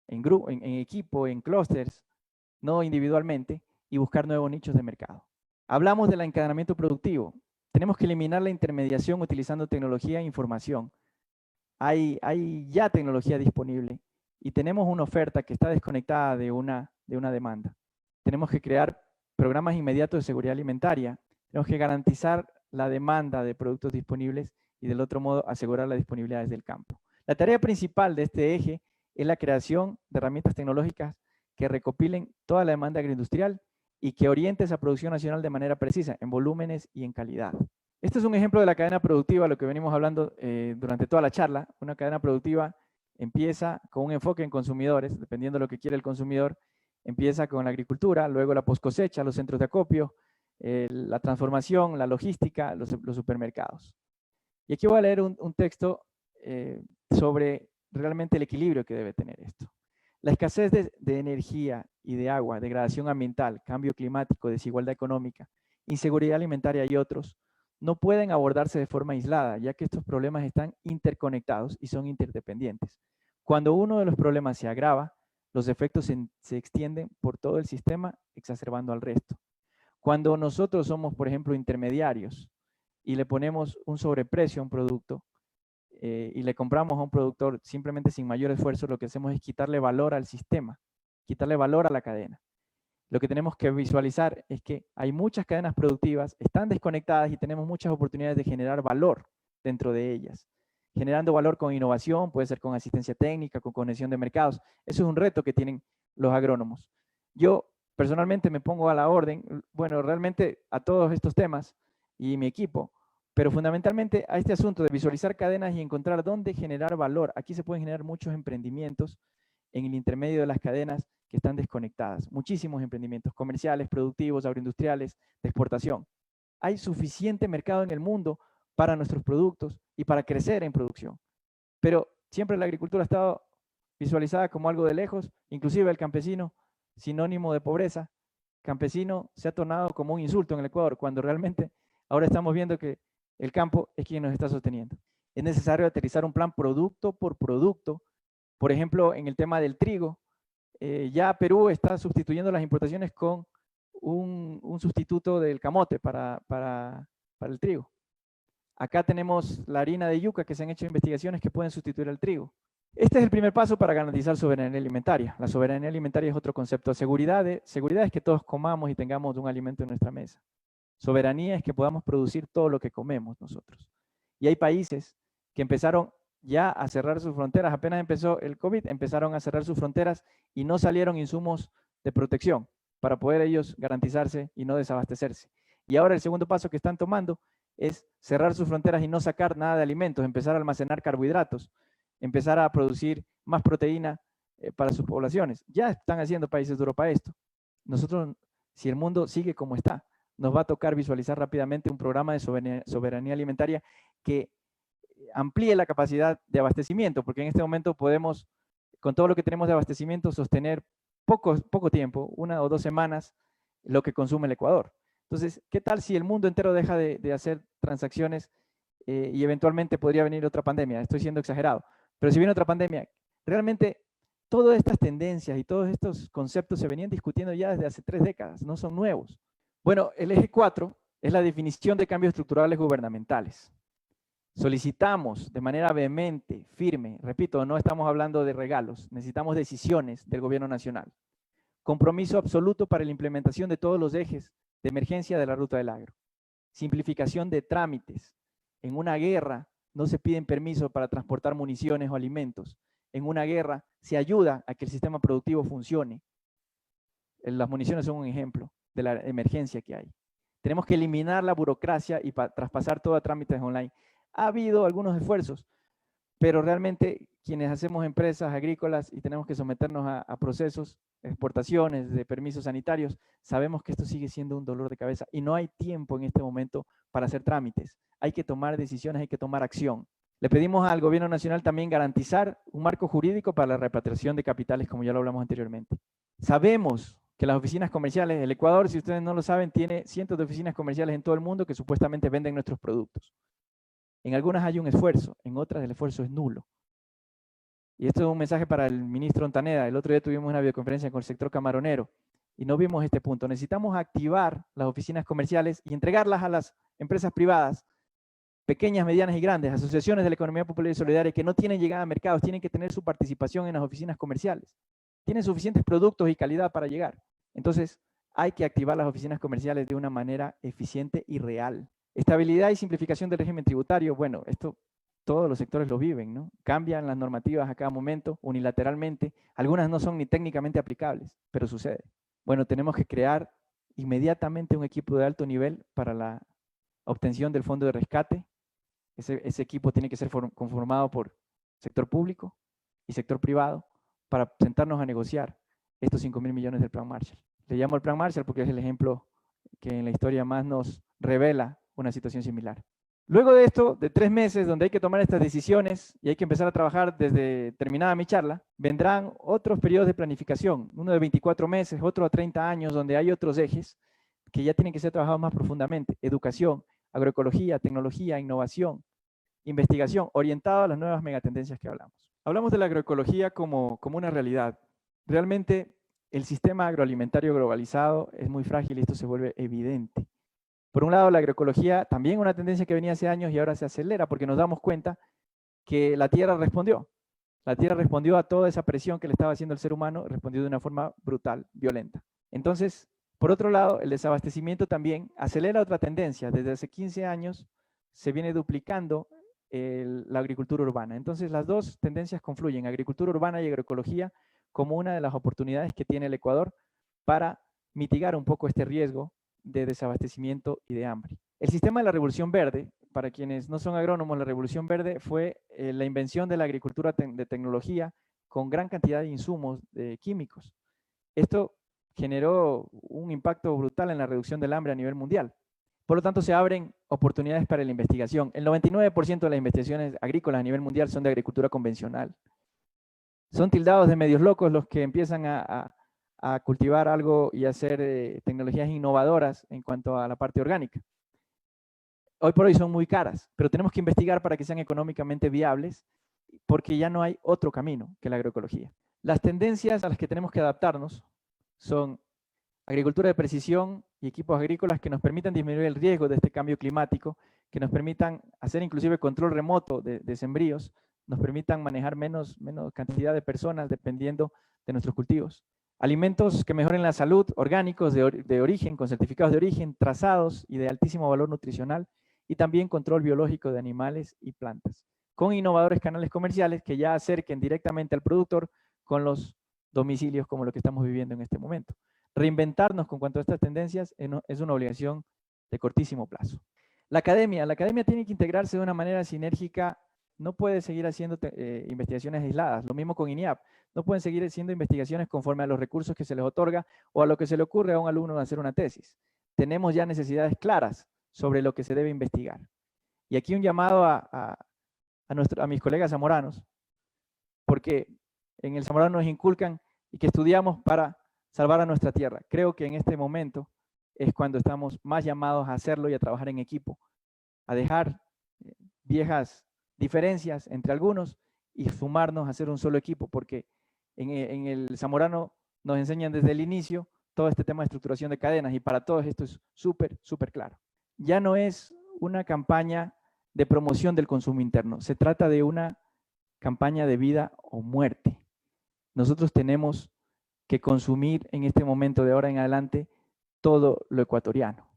en equipo, en clústeres, no individualmente, y buscar nuevos nichos de mercado. Hablamos del encadenamiento productivo. Tenemos que eliminar la intermediación utilizando tecnología e información. Hay ya tecnología disponible y tenemos una oferta que está desconectada de una demanda. Tenemos que crear programas inmediatos de seguridad alimentaria. Tenemos que garantizar la demanda de productos disponibles y del otro modo asegurar la disponibilidad desde el campo. La tarea principal de este eje es la creación de herramientas tecnológicas que recopilen toda la demanda agroindustrial y que oriente esa producción nacional de manera precisa, en volúmenes y en calidad. Este es un ejemplo de la cadena productiva, lo que venimos hablando durante toda la charla. Una cadena productiva empieza con un enfoque en consumidores, dependiendo de lo que quiere el consumidor, empieza con la agricultura, luego la poscosecha, los centros de acopio, la transformación, la logística, los supermercados. Y aquí voy a leer un texto sobre realmente el equilibrio que debe tener esto. La escasez de energía y de agua, degradación ambiental, cambio climático, desigualdad económica, inseguridad alimentaria y otros, no pueden abordarse de forma aislada, ya que estos problemas están interconectados y son interdependientes. Cuando uno de los problemas se agrava, los efectos se extienden por todo el sistema, exacerbando al resto. Cuando nosotros somos, por ejemplo, intermediarios y le ponemos un sobreprecio a un producto, y le compramos a un productor simplemente sin mayor esfuerzo, lo que hacemos es quitarle valor al sistema, quitarle valor a la cadena. Lo que tenemos que visualizar es que hay muchas cadenas productivas, están desconectadas y tenemos muchas oportunidades de generar valor dentro de ellas. Generando valor con innovación, puede ser con asistencia técnica, con conexión de mercados. Eso es un reto que tienen los agrónomos. Yo personalmente me pongo a la orden, bueno, realmente a todos estos temas y mi equipo, pero fundamentalmente a este asunto de visualizar cadenas y encontrar dónde generar valor. Aquí se pueden generar muchos emprendimientos en el intermedio de las cadenas que están desconectadas. Muchísimos emprendimientos comerciales, productivos, agroindustriales, de exportación. Hay suficiente mercado en el mundo para nuestros productos y para crecer en producción. Pero siempre la agricultura ha estado visualizada como algo de lejos, inclusive el campesino, sinónimo de pobreza. Campesino se ha tornado como un insulto en el Ecuador, cuando realmente ahora estamos viendo que el campo es quien nos está sosteniendo. Es necesario aterrizar un plan producto por producto. Por ejemplo, en el tema del trigo, ya Perú está sustituyendo las importaciones con un sustituto del camote para el trigo. Acá tenemos la harina de yuca, que se han hecho investigaciones que pueden sustituir al trigo. Este es el primer paso para garantizar soberanía alimentaria. La soberanía alimentaria es otro concepto. Seguridad es que todos comamos y tengamos un alimento en nuestra mesa. Soberanía es que podamos producir todo lo que comemos nosotros. Y hay países que empezaron ya a cerrar sus fronteras. Apenas empezó el COVID, empezaron a cerrar sus fronteras y no salieron insumos de protección para poder ellos garantizarse y no desabastecerse. Y ahora el segundo paso que están tomando es cerrar sus fronteras y no sacar nada de alimentos, empezar a almacenar carbohidratos, empezar a producir más proteína para sus poblaciones. Ya están haciendo países de Europa esto. Nosotros, si el mundo sigue como está, nos va a tocar visualizar rápidamente un programa de soberanía alimentaria que amplíe la capacidad de abastecimiento, porque en este momento podemos, con todo lo que tenemos de abastecimiento, sostener poco tiempo, 1 o 2 semanas, lo que consume el Ecuador. Entonces, ¿qué tal si el mundo entero deja de hacer transacciones y eventualmente podría venir otra pandemia? Estoy siendo exagerado, pero si viene otra pandemia, realmente todas estas tendencias y todos estos conceptos se venían discutiendo ya desde hace 3 décadas, no son nuevos. Bueno, el eje 4 es la definición de cambios estructurales gubernamentales. Solicitamos de manera vehemente, firme, repito, no estamos hablando de regalos, necesitamos decisiones del gobierno nacional. Compromiso absoluto para la implementación de todos los ejes de emergencia de la ruta del agro. Simplificación de trámites. En una guerra no se piden permisos para transportar municiones o alimentos. En una guerra se ayuda a que el sistema productivo funcione. Las municiones son un ejemplo de la emergencia que hay. Tenemos que eliminar la burocracia y traspasar todo a trámites online. Ha habido algunos esfuerzos, pero realmente quienes hacemos empresas agrícolas y tenemos que someternos a procesos, exportaciones, de permisos sanitarios, sabemos que esto sigue siendo un dolor de cabeza y no hay tiempo en este momento para hacer trámites. Hay que tomar decisiones, hay que tomar acción. Le pedimos al gobierno nacional también garantizar un marco jurídico para la repatriación de capitales, como ya lo hablamos anteriormente. Sabemos que las oficinas comerciales, el Ecuador, si ustedes no lo saben, tiene cientos de oficinas comerciales en todo el mundo que supuestamente venden nuestros productos. En algunas hay un esfuerzo, en otras el esfuerzo es nulo. Y esto es un mensaje para el ministro Ontaneda. El otro día tuvimos una videoconferencia con el sector camaronero y no vimos este punto. Necesitamos activar las oficinas comerciales y entregarlas a las empresas privadas, pequeñas, medianas y grandes, asociaciones de la economía popular y solidaria que no tienen llegada a mercados, tienen que tener su participación en las oficinas comerciales. Tienen suficientes productos y calidad para llegar. Entonces, hay que activar las oficinas comerciales de una manera eficiente y real. Estabilidad y simplificación del régimen tributario, bueno, esto todos los sectores lo viven, ¿no? Cambian las normativas a cada momento, unilateralmente. Algunas no son ni técnicamente aplicables, pero sucede. Bueno, tenemos que crear inmediatamente un equipo de alto nivel para la obtención del fondo de rescate. Ese equipo tiene que ser conformado por sector público y sector privado para sentarnos a negociar estos 5.000 millones del Plan Marshall. Le llamo el Plan Marshall porque es el ejemplo que en la historia más nos revela una situación similar. Luego de esto, de 3 meses, donde hay que tomar estas decisiones y hay que empezar a trabajar desde terminada mi charla, vendrán otros periodos de planificación, uno de 24 meses, otro a 30 años, donde hay otros ejes que ya tienen que ser trabajados más profundamente. Educación, agroecología, tecnología, innovación, investigación, orientado a las nuevas megatendencias que hablamos. Hablamos de la agroecología como una realidad. Realmente el sistema agroalimentario globalizado es muy frágil y esto se vuelve evidente. Por un lado, la agroecología, también una tendencia que venía hace años y ahora se acelera porque nos damos cuenta que la tierra respondió. La tierra respondió a toda esa presión que le estaba haciendo el ser humano, respondió de una forma brutal, violenta. Entonces, por otro lado, el desabastecimiento también acelera otra tendencia. Desde hace 15 años se viene duplicando la agricultura urbana. Entonces, las dos tendencias confluyen, agricultura urbana y agroecología, como una de las oportunidades que tiene el Ecuador para mitigar un poco este riesgo de desabastecimiento y de hambre. El sistema de la Revolución Verde, para quienes no son agrónomos, la Revolución Verde fue la invención de la agricultura de tecnología con gran cantidad de insumos químicos. Esto generó un impacto brutal en la reducción del hambre a nivel mundial. Por lo tanto, se abren oportunidades para la investigación. El 99% de las investigaciones agrícolas a nivel mundial son de agricultura convencional. Son tildados de medios locos los que empiezan a cultivar algo y hacer tecnologías innovadoras en cuanto a la parte orgánica. Hoy por hoy son muy caras, pero tenemos que investigar para que sean económicamente viables porque ya no hay otro camino que la agroecología. Las tendencias a las que tenemos que adaptarnos son agricultura de precisión y equipos agrícolas que nos permitan disminuir el riesgo de este cambio climático, que nos permitan hacer inclusive control remoto de sembríos, nos permitan manejar menos cantidad de personas dependiendo de nuestros cultivos. Alimentos que mejoren la salud, orgánicos de origen, con certificados de origen, trazados y de altísimo valor nutricional, y también control biológico de animales y plantas, con innovadores canales comerciales que ya acerquen directamente al productor con los domicilios como lo que estamos viviendo en este momento. Reinventarnos con cuanto a estas tendencias es una obligación de cortísimo plazo. La academia tiene que integrarse de una manera sinérgica, no puede seguir haciendo investigaciones aisladas, lo mismo con INIAP, no pueden seguir haciendo investigaciones conforme a los recursos que se les otorga o a lo que se le ocurre a un alumno de hacer una tesis. Tenemos ya necesidades claras sobre lo que se debe investigar. Y aquí un llamado a mis colegas zamoranos, porque en el Zamorano nos inculcan y que estudiamos para salvar a nuestra tierra. Creo que en este momento es cuando estamos más llamados a hacerlo y a trabajar en equipo, a dejar viejas diferencias entre algunos y sumarnos a hacer un solo equipo, porque en el Zamorano nos enseñan desde el inicio todo este tema de estructuración de cadenas y para todos esto es súper claro. Ya no es una campaña de promoción del consumo interno, se trata de una campaña de vida o muerte. Nosotros tenemos que consumir en este momento de ahora en adelante todo lo ecuatoriano.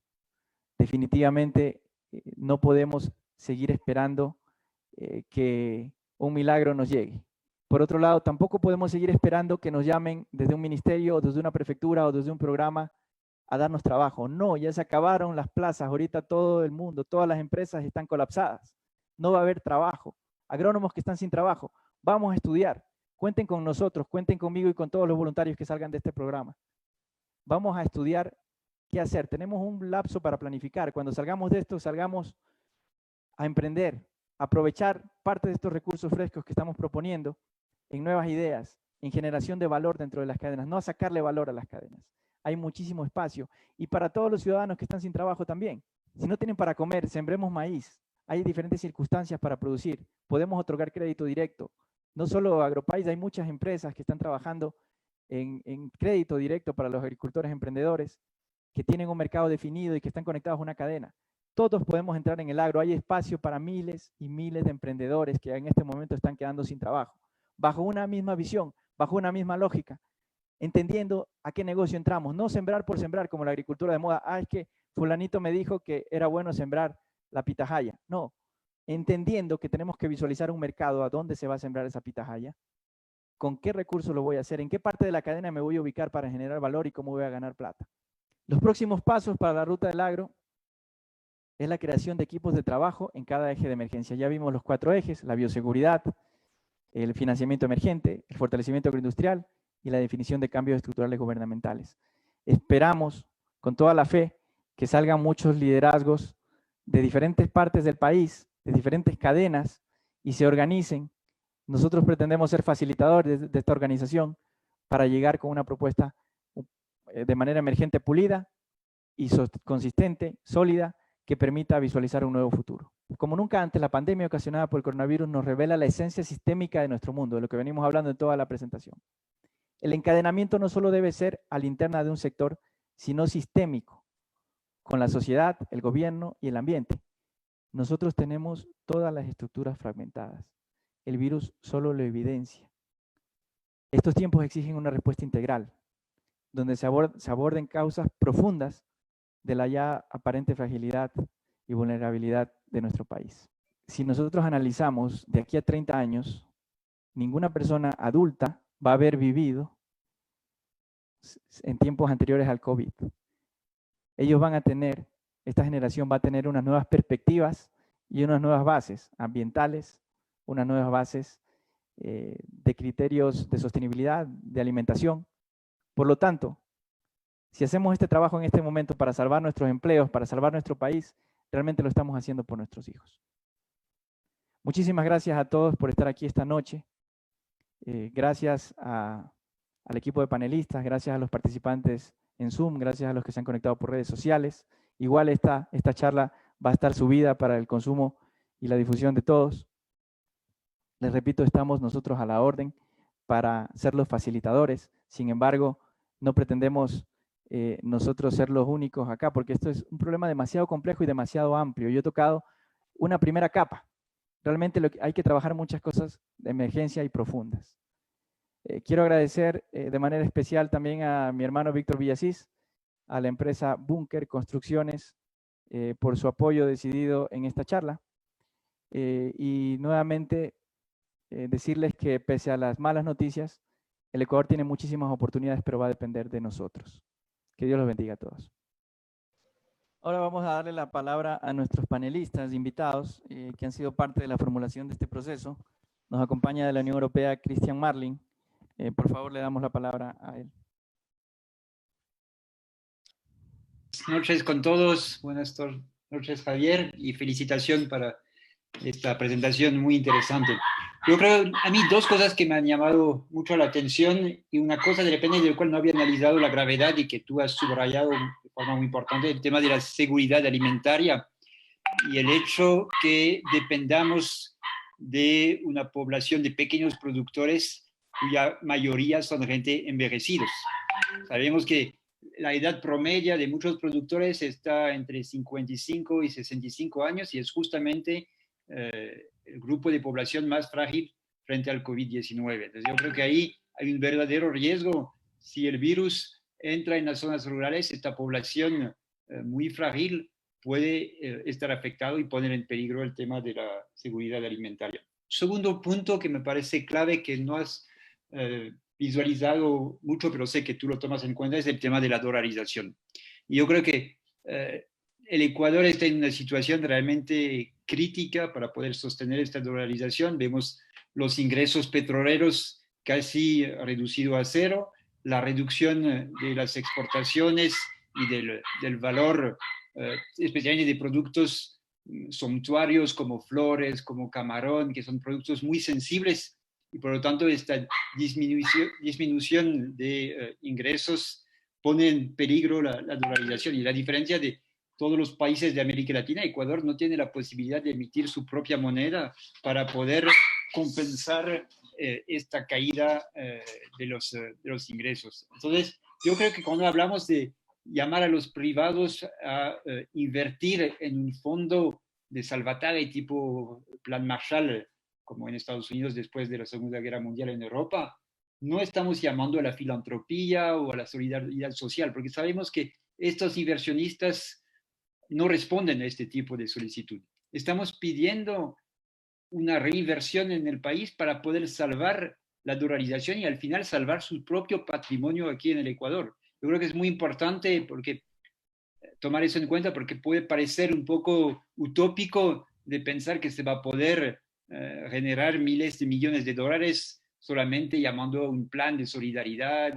Definitivamente no podemos seguir esperando que un milagro nos llegue. Por otro lado, tampoco podemos seguir esperando que nos llamen desde un ministerio o desde una prefectura o desde un programa a darnos trabajo. No, ya se acabaron las plazas, ahorita todo el mundo, todas las empresas están colapsadas. No va a haber trabajo. Agrónomos que están sin trabajo, vamos a estudiar. Cuenten con nosotros, cuenten conmigo y con todos los voluntarios que salgan de este programa. Vamos a estudiar qué hacer. Tenemos un lapso para planificar. Cuando salgamos de esto, salgamos a emprender, a aprovechar parte de estos recursos frescos que estamos proponiendo en nuevas ideas, en generación de valor dentro de las cadenas, no a sacarle valor a las cadenas. Hay muchísimo espacio. Y para todos los ciudadanos que están sin trabajo también. Si no tienen para comer, sembremos maíz. Hay diferentes circunstancias para producir. Podemos otorgar crédito directo. No solo Agropaís, hay muchas empresas que están trabajando en crédito directo para los agricultores emprendedores que tienen un mercado definido y que están conectados a una cadena. Todos podemos entrar en el agro. Hay espacio para miles y miles de emprendedores que en este momento están quedando sin trabajo. Bajo una misma visión, bajo una misma lógica, entendiendo a qué negocio entramos. No sembrar por sembrar como la agricultura de moda. Es que fulanito me dijo que era bueno sembrar la pitahaya. No, entendiendo que tenemos que visualizar un mercado a dónde se va a sembrar esa pitahaya, con qué recursos lo voy a hacer, en qué parte de la cadena me voy a ubicar para generar valor y cómo voy a ganar plata. Los próximos pasos para la ruta del agro es la creación de equipos de trabajo en cada eje de emergencia. Ya vimos los 4 ejes: la bioseguridad, el financiamiento emergente, el fortalecimiento agroindustrial y la definición de cambios estructurales gubernamentales. Esperamos, con toda la fe, que salgan muchos liderazgos de diferentes partes del país, de diferentes cadenas, y se organicen. Nosotros pretendemos ser facilitadores de esta organización para llegar con una propuesta de manera emergente, pulida y consistente, sólida, que permita visualizar un nuevo futuro. Como nunca antes, la pandemia ocasionada por el coronavirus nos revela la esencia sistémica de nuestro mundo, de lo que venimos hablando en toda la presentación. El encadenamiento no solo debe ser a la interna de un sector, sino sistémico, con la sociedad, el gobierno y el ambiente. Nosotros tenemos todas las estructuras fragmentadas. El virus solo lo evidencia. Estos tiempos exigen una respuesta integral, donde se aborden causas profundas de la ya aparente fragilidad y vulnerabilidad de nuestro país. Si nosotros analizamos de aquí a 30 años, ninguna persona adulta va a haber vivido en tiempos anteriores al COVID. Ellos van a tener, esta generación va a tener unas nuevas perspectivas y unas nuevas bases ambientales, unas nuevas bases de criterios de sostenibilidad, de alimentación. Por lo tanto, si hacemos este trabajo en este momento para salvar nuestros empleos, para salvar nuestro país, realmente lo estamos haciendo por nuestros hijos. Muchísimas gracias a todos por estar aquí esta noche. Gracias al equipo de panelistas, gracias a los participantes en Zoom, gracias a los que se han conectado por redes sociales. Igual esta charla va a estar subida para el consumo y la difusión de todos. Les repito, estamos nosotros a la orden para ser los facilitadores. Sin embargo, no pretendemos nosotros ser los únicos acá, porque esto es un problema demasiado complejo y demasiado amplio. Yo he tocado una primera capa. Realmente hay que trabajar muchas cosas de emergencia y profundas. Quiero agradecer de manera especial también a mi hermano Víctor Villasís, a la empresa Búnker Construcciones, por su apoyo decidido en esta charla. Y nuevamente decirles que pese a las malas noticias, el Ecuador tiene muchísimas oportunidades, pero va a depender de nosotros. Que Dios los bendiga a todos. Ahora vamos a darle la palabra a nuestros panelistas invitados que han sido parte de la formulación de este proceso. Nos acompaña de la Unión Europea Christian Marling. Por favor, le damos la palabra a él. Buenas noches con todos. Buenas noches, Javier, y felicitación para esta presentación muy interesante. Yo creo, a mí, 2 cosas que me han llamado mucho la atención, y una cosa de repente del cual no había analizado la gravedad y que tú has subrayado de forma muy importante, el tema de la seguridad alimentaria y el hecho que dependamos de una población de pequeños productores cuya mayoría son gente envejecidos. Sabemos que la edad promedia de muchos productores está entre 55 y 65 años y es justamente el grupo de población más frágil frente al COVID-19. Entonces yo creo que ahí hay un verdadero riesgo si el virus entra en las zonas rurales, esta población muy frágil puede estar afectado y poner en peligro el tema de la seguridad alimentaria. Segundo punto que me parece clave, que no has visualizado mucho, pero sé que tú lo tomas en cuenta, es el tema de la dolarización. Y yo creo que el Ecuador está en una situación realmente crítica para poder sostener esta dolarización. Vemos los ingresos petroleros casi reducidos a cero, la reducción de las exportaciones y del valor, especialmente de productos suntuarios como flores, como camarón, que son productos muy sensibles, y por lo tanto esta disminución de ingresos pone en peligro la dolarización. Y la diferencia de todos los países de América Latina, Ecuador no tiene la posibilidad de emitir su propia moneda para poder compensar esta caída de los ingresos. Entonces, yo creo que cuando hablamos de llamar a los privados a invertir en un fondo de salvataje tipo Plan Marshall, como en Estados Unidos después de la Segunda Guerra Mundial en Europa, no estamos llamando a la filantropía o a la solidaridad social, porque sabemos que estos inversionistas no responden a este tipo de solicitud. Estamos pidiendo una reinversión en el país para poder salvar la dolarización y al final salvar su propio patrimonio aquí en el Ecuador. Yo creo que es muy importante porque tomar eso en cuenta, porque puede parecer un poco utópico de pensar que se va a poder generar miles de millones de dólares solamente llamando a un plan de solidaridad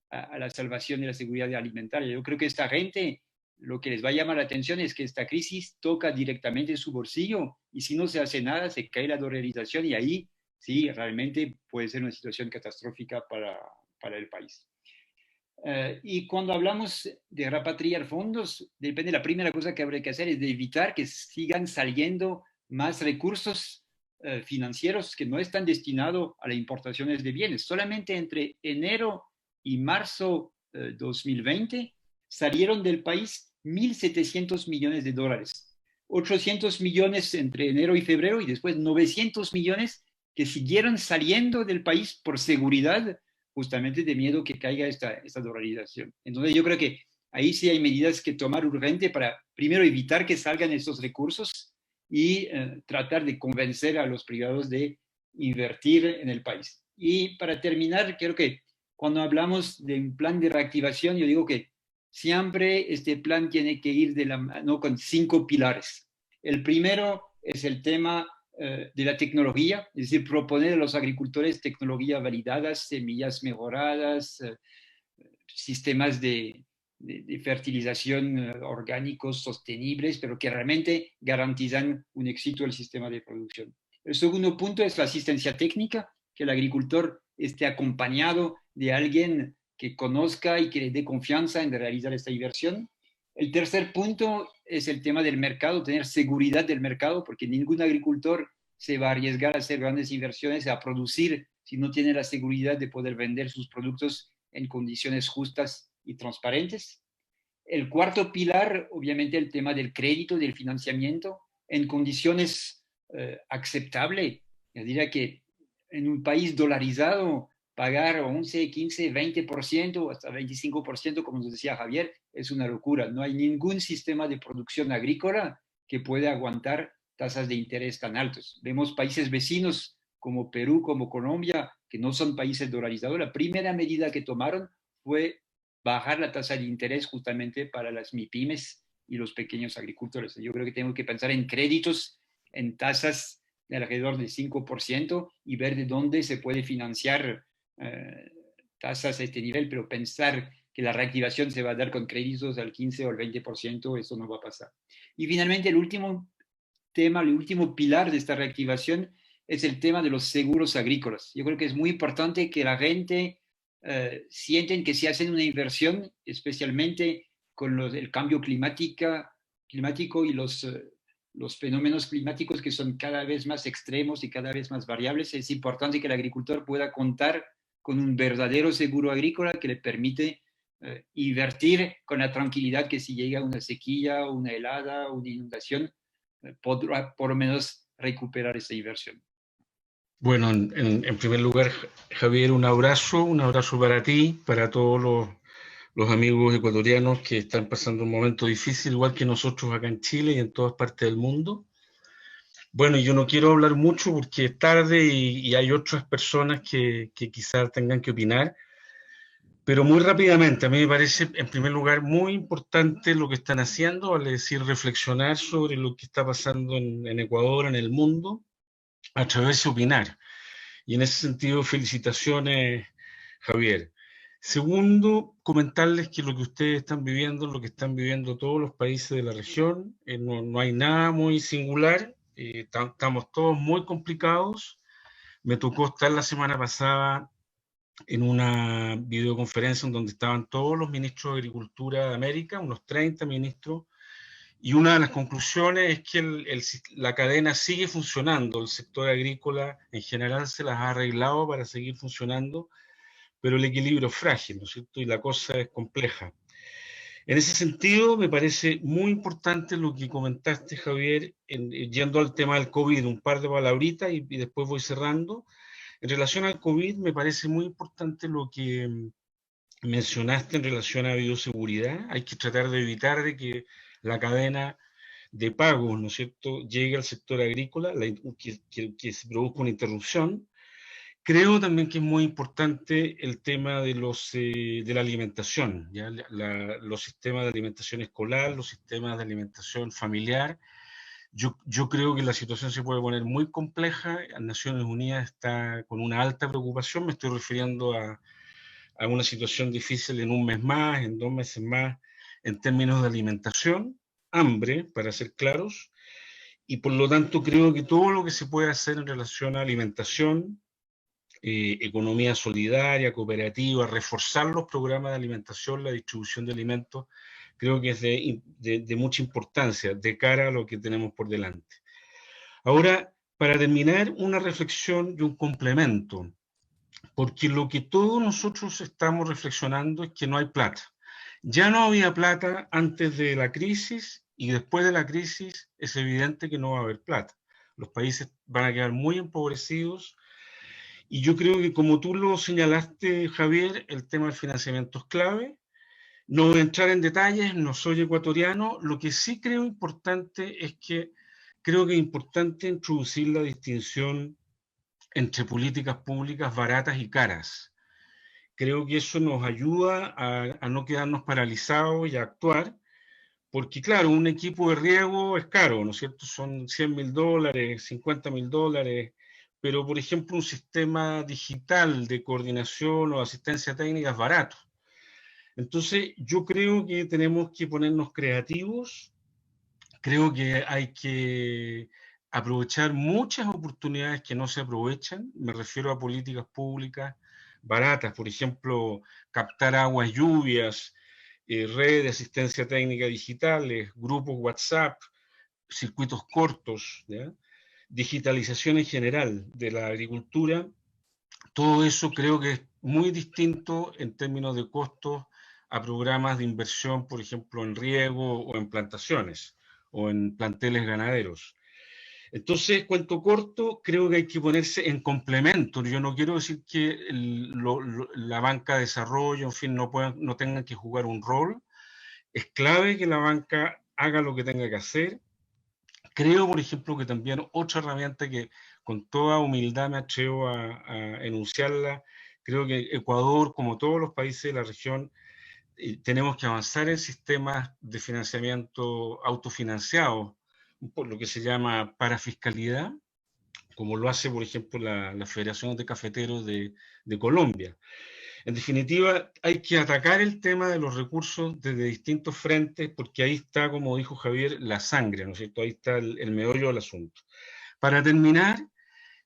a la salvación de la seguridad alimentaria. Yo creo que esta gente lo que les va a llamar la atención es que esta crisis toca directamente su bolsillo y si no se hace nada se cae la dolarización y ahí sí realmente puede ser una situación catastrófica para el país. Y cuando hablamos de repatriar fondos, depende, la primera cosa que habría que hacer es de evitar que sigan saliendo más recursos financieros que no están destinados a las importaciones de bienes. Solamente entre enero y marzo 2020 salieron del país 1.700 millones de dólares. 800 millones entre enero y febrero y después 900 millones que siguieron saliendo del país por seguridad, justamente de miedo que caiga esta dolarización. Entonces yo creo que ahí sí hay medidas que tomar urgente para, primero, evitar que salgan estos recursos y tratar de convencer a los privados de invertir en el país. Y para terminar, creo que cuando hablamos de un plan de reactivación, yo digo que siempre este plan tiene que ir de la mano con 5 pilares. El primero es el tema de la tecnología, es decir, proponer a los agricultores tecnologías validadas, semillas mejoradas, sistemas de fertilización orgánicos sostenibles, pero que realmente garantizan un éxito del sistema de producción. El segundo punto es la asistencia técnica, que el agricultor esté acompañado de alguien que conozca y que le dé confianza en realizar esta inversión. El tercer punto es el tema del mercado, tener seguridad del mercado, porque ningún agricultor se va a arriesgar a hacer grandes inversiones, a producir, si no tiene la seguridad de poder vender sus productos en condiciones justas y transparentes. El cuarto pilar, obviamente, el tema del crédito, del financiamiento, en condiciones aceptables. Yo diría que en un país dolarizado, pagar 11, 15, 20%, hasta 25%, como nos decía Javier, es una locura. No hay ningún sistema de producción agrícola que pueda aguantar tasas de interés tan altos. Vemos países vecinos como Perú, como Colombia, que no son países dolarizados. La primera medida que tomaron fue bajar la tasa de interés justamente para las MIPYMES y los pequeños agricultores. Yo creo que tenemos que pensar en créditos, en tasas de alrededor del 5% y ver de dónde se puede financiar tasas a este nivel, pero pensar que la reactivación se va a dar con créditos al 15 o al 20%, eso no va a pasar. Y finalmente, el último tema, el último pilar de esta reactivación es el tema de los seguros agrícolas. Yo creo que es muy importante que la gente sienten que si hacen una inversión, especialmente con el cambio climático y los fenómenos climáticos que son cada vez más extremos y cada vez más variables, es importante que el agricultor pueda contar con un verdadero seguro agrícola que le permite invertir con la tranquilidad que si llega una sequía, una helada, una inundación, podrá por lo menos recuperar esa inversión. Bueno, en primer lugar, Javier, un abrazo para ti, para todos los amigos ecuatorianos que están pasando un momento difícil, igual que nosotros acá en Chile y en todas partes del mundo. Bueno, yo no quiero hablar mucho porque es tarde y hay otras personas que quizás tengan que opinar, pero muy rápidamente, a mí me parece, en primer lugar, muy importante lo que están haciendo, vale decir, reflexionar sobre lo que está pasando en Ecuador, en el mundo, a través de opinar. Y en ese sentido, felicitaciones, Javier. Segundo, comentarles que lo que ustedes están viviendo, lo que están viviendo todos los países de la región, no hay nada muy singular, estamos todos muy complicados. Me tocó estar la semana pasada en una videoconferencia en donde estaban todos los ministros de Agricultura de América, unos 30 ministros, y una de las conclusiones es que la cadena sigue funcionando, el sector agrícola en general se las ha arreglado para seguir funcionando, pero el equilibrio es frágil, ¿no es cierto? Y la cosa es compleja. En ese sentido, me parece muy importante lo que comentaste, Javier, yendo al tema del COVID, un par de palabritas y después voy cerrando. En relación al COVID, me parece muy importante lo que mencionaste en relación a bioseguridad. Hay que tratar de evitar de que la cadena de pagos, ¿no es cierto?, llegue al sector agrícola, que se produzca una interrupción. Creo también que es muy importante el tema de la alimentación, ¿ya? Los sistemas de alimentación escolar, los sistemas de alimentación familiar. Yo creo que la situación se puede poner muy compleja. Naciones Unidas está con una alta preocupación. Me estoy refiriendo a una situación difícil en un mes más, en 2 meses más, en términos de alimentación, hambre, para ser claros, y por lo tanto creo que todo lo que se puede hacer en relación a alimentación, economía solidaria, cooperativa, reforzar los programas de alimentación, la distribución de alimentos, creo que es de mucha importancia de cara a lo que tenemos por delante. Ahora, para terminar, una reflexión y un complemento, porque lo que todos nosotros estamos reflexionando es que no hay plata. Ya no había plata antes de la crisis y después de la crisis es evidente que no va a haber plata. Los países van a quedar muy empobrecidos y yo creo que como tú lo señalaste, Javier, el tema del financiamiento es clave. No voy a entrar en detalles, no soy ecuatoriano. Lo que sí creo importante es que creo que es importante introducir la distinción entre políticas públicas baratas y caras. Creo que eso nos ayuda a no quedarnos paralizados y a actuar, porque claro, un equipo de riego es caro, ¿no es cierto? Son $100.000, $50.000, pero por ejemplo un sistema digital de coordinación o asistencia técnica es barato. Entonces yo creo que tenemos que ponernos creativos, creo que hay que aprovechar muchas oportunidades que no se aprovechan, me refiero a políticas públicas baratas, por ejemplo, captar aguas lluvias, redes de asistencia técnica digitales, grupos WhatsApp, circuitos cortos, ¿ya? Digitalización en general de la agricultura, todo eso creo que es muy distinto en términos de costos a programas de inversión, por ejemplo, en riego o en plantaciones o en planteles ganaderos. Entonces, cuento corto, creo que hay que ponerse en complemento. Yo no quiero decir que la banca de desarrollo, en fin, no tengan que jugar un rol. Es clave que la banca haga lo que tenga que hacer. Creo, por ejemplo, que también otra herramienta que con toda humildad me atrevo a enunciarla, creo que Ecuador, como todos los países de la región, tenemos que avanzar en sistemas de financiamiento autofinanciados, por lo que se llama parafiscalidad, como lo hace, por ejemplo, la Federación de Cafeteros de Colombia. En definitiva, hay que atacar el tema de los recursos desde distintos frentes, porque ahí está, como dijo Javier, la sangre, ¿no es cierto? Ahí está el meollo del asunto. Para terminar,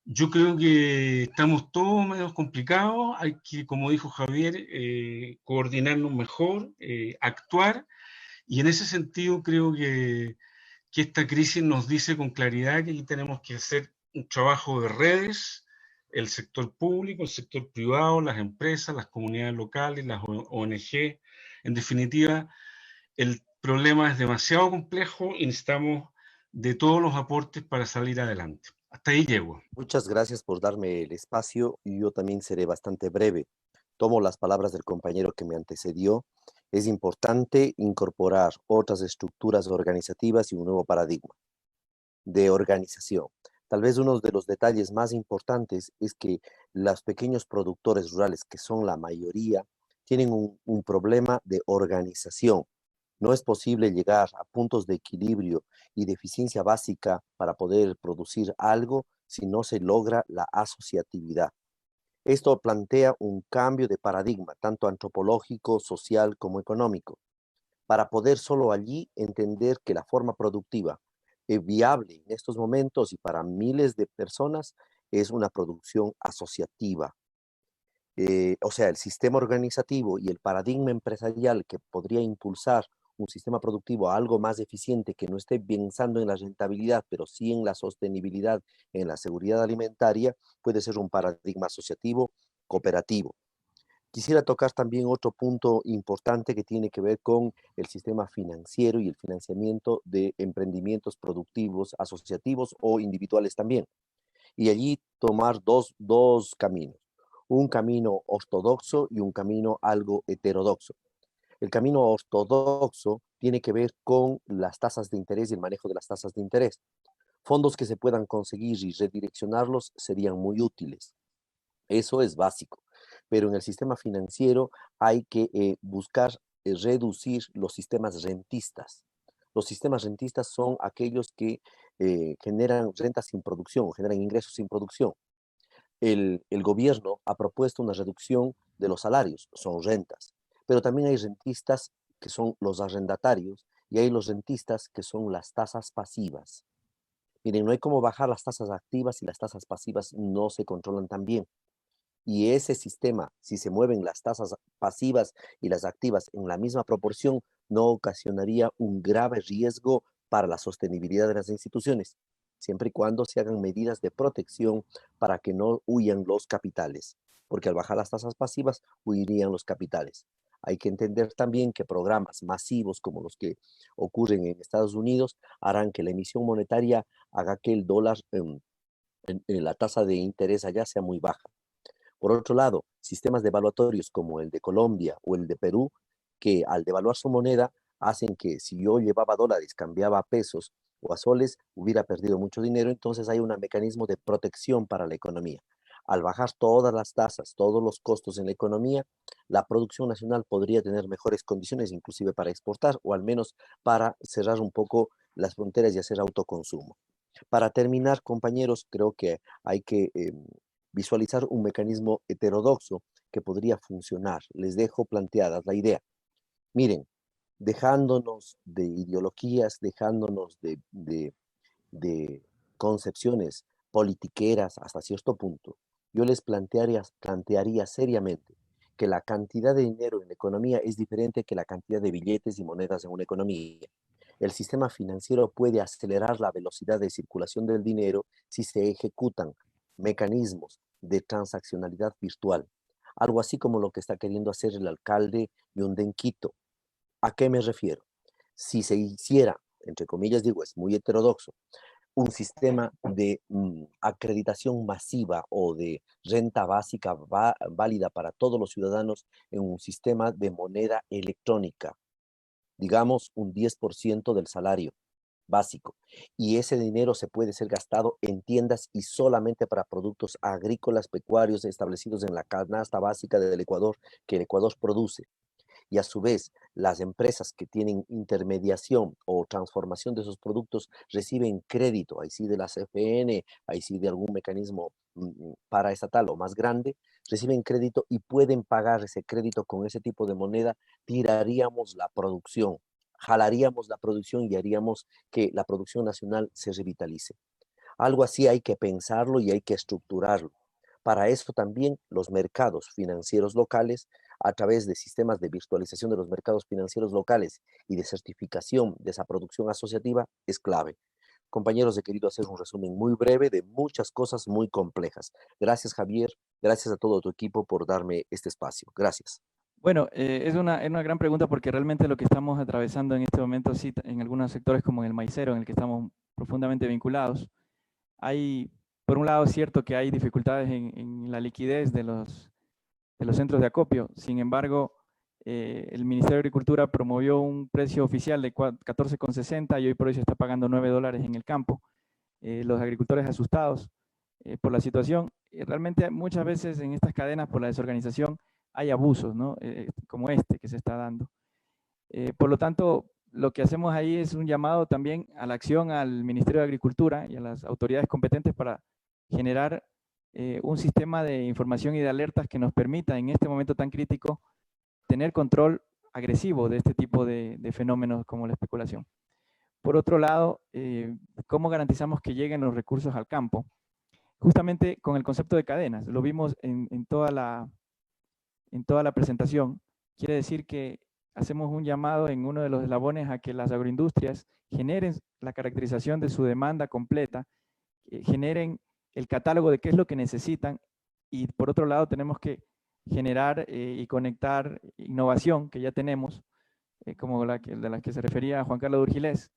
yo creo que estamos todos medio complicados, hay que, como dijo Javier, coordinarnos mejor, actuar, y en ese sentido creo que esta crisis nos dice con claridad que aquí tenemos que hacer un trabajo de redes, el sector público, el sector privado, las empresas, las comunidades locales, las ONG. En definitiva, el problema es demasiado complejo y necesitamos de todos los aportes para salir adelante. Hasta ahí llego. Muchas gracias por darme el espacio y yo también seré bastante breve. Tomo las palabras del compañero que me antecedió. Es importante incorporar otras estructuras organizativas y un nuevo paradigma de organización. Tal vez uno de los detalles más importantes es que los pequeños productores rurales, que son la mayoría, tienen un problema de organización. No es posible llegar a puntos de equilibrio y de eficiencia básica para poder producir algo si no se logra la asociatividad. Esto plantea un cambio de paradigma, tanto antropológico, social como económico, para poder solo allí entender que la forma productiva viable en estos momentos y para miles de personas es una producción asociativa. O sea, el sistema organizativo y el paradigma empresarial que podría impulsar un sistema productivo algo más eficiente que no esté pensando en la rentabilidad, pero sí en la sostenibilidad, en la seguridad alimentaria, puede ser un paradigma asociativo cooperativo. Quisiera tocar también otro punto importante que tiene que ver con el sistema financiero y el financiamiento de emprendimientos productivos, asociativos o individuales también. Y allí tomar dos caminos, un camino ortodoxo y un camino algo heterodoxo. El camino ortodoxo tiene que ver con las tasas de interés y el manejo de las tasas de interés. Fondos que se puedan conseguir y redireccionarlos serían muy útiles. Eso es básico. Pero en el sistema financiero hay que buscar reducir los sistemas rentistas. Los sistemas rentistas son aquellos que generan rentas sin producción, generan ingresos sin producción. El gobierno ha propuesto una reducción de los salarios, son rentas, pero también hay rentistas que son los arrendatarios y hay los rentistas que son las tasas pasivas. Miren, no hay cómo bajar las tasas activas y las tasas pasivas no se controlan tan bien. Y ese sistema, si se mueven las tasas pasivas y las activas en la misma proporción, no ocasionaría un grave riesgo para la sostenibilidad de las instituciones, siempre y cuando se hagan medidas de protección para que no huyan los capitales, porque al bajar las tasas pasivas huirían los capitales. Hay que entender también que programas masivos como los que ocurren en Estados Unidos harán que la emisión monetaria haga que el dólar, la tasa de interés allá sea muy baja. Por otro lado, sistemas devaluatorios como el de Colombia o el de Perú, que al devaluar su moneda hacen que si yo llevaba dólares, cambiaba a pesos o a soles, hubiera perdido mucho dinero, entonces hay un mecanismo de protección para la economía. Al bajar todas las tasas, todos los costos en la economía, la producción nacional podría tener mejores condiciones, inclusive para exportar o al menos para cerrar un poco las fronteras y hacer autoconsumo. Para terminar, compañeros, creo que hay que visualizar un mecanismo heterodoxo que podría funcionar. Les dejo planteadas la idea. Miren, dejándonos de ideologías, dejándonos de concepciones politiqueras hasta cierto punto, yo les plantearía seriamente que la cantidad de dinero en la economía es diferente que la cantidad de billetes y monedas en una economía. El sistema financiero puede acelerar la velocidad de circulación del dinero si se ejecutan mecanismos de transaccionalidad virtual, algo así como lo que está queriendo hacer el alcalde Hyundai en Quito. ¿A qué me refiero? Si se hiciera, entre comillas digo, es muy heterodoxo, un sistema de acreditación masiva o de renta básica válida para todos los ciudadanos en un sistema de moneda electrónica, digamos un 10% del salario básico, y ese dinero se puede ser gastado en tiendas y solamente para productos agrícolas, pecuarios establecidos en la canasta básica del Ecuador, que el Ecuador produce. Y a su vez, las empresas que tienen intermediación o transformación de esos productos reciben crédito, ahí sí de la CFN, ahí sí de algún mecanismo paraestatal o más grande, reciben crédito y pueden pagar ese crédito con ese tipo de moneda, tiraríamos la producción, jalaríamos la producción y haríamos que la producción nacional se revitalice. Algo así hay que pensarlo y hay que estructurarlo. Para eso también los mercados financieros locales, a través de sistemas de virtualización de los mercados financieros locales y de certificación de esa producción asociativa, es clave. Compañeros, he querido hacer un resumen muy breve de muchas cosas muy complejas. Gracias, Javier. Gracias a todo tu equipo por darme este espacio. Gracias. Bueno, es una gran pregunta porque realmente lo que estamos atravesando en este momento, sí, en algunos sectores como en el maicero, en el que estamos profundamente vinculados, hay por un lado es cierto que hay dificultades en la liquidez de los centros de acopio. Sin embargo, el Ministerio de Agricultura promovió un precio oficial de 14,60 y hoy por hoy se está pagando $9 en el campo. Los agricultores asustados por la situación. Realmente muchas veces en estas cadenas, por la desorganización, hay abusos, ¿no? Como este que se está dando. Por lo tanto, lo que hacemos ahí es un llamado también a la acción al Ministerio de Agricultura y a las autoridades competentes para generar un sistema de información y de alertas que nos permita en este momento tan crítico tener control agresivo de este tipo de fenómenos como la especulación. Por otro lado, ¿cómo garantizamos que lleguen los recursos al campo? Justamente con el concepto de cadenas, lo vimos en toda la presentación. Quiere decir que hacemos un llamado en uno de los eslabones a que las agroindustrias generen la caracterización de su demanda completa, generen el catálogo de qué es lo que necesitan, y por otro lado tenemos que generar y conectar innovación que ya tenemos, como de la que se refería Juan Carlos Urgilés,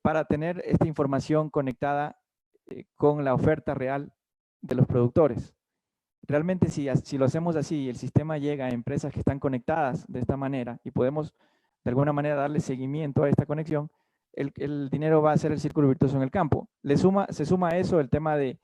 para tener esta información conectada con la oferta real de los productores. Realmente si lo hacemos así, el sistema llega a empresas que están conectadas de esta manera y podemos de alguna manera darle seguimiento a esta conexión, el dinero va a ser el círculo virtuoso en el campo. Se suma a eso el tema de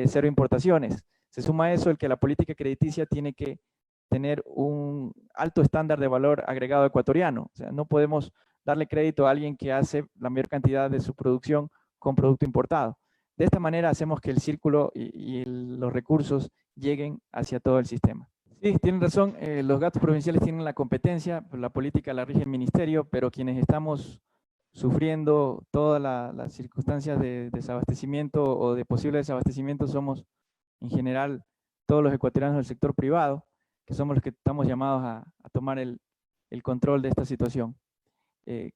cero importaciones, se suma a eso el que la política crediticia tiene que tener un alto estándar de valor agregado ecuatoriano. O sea, no podemos darle crédito a alguien que hace la mayor cantidad de su producción con producto importado. De esta manera hacemos que el círculo y los recursos lleguen hacia todo el sistema. Sí, tienen razón, los gatos provinciales tienen la competencia, la política la rige el ministerio, pero quienes estamos sufriendo todas las circunstancias de desabastecimiento o de posible desabastecimiento somos en general todos los ecuatorianos del sector privado, que somos los que estamos llamados a tomar el control de esta situación.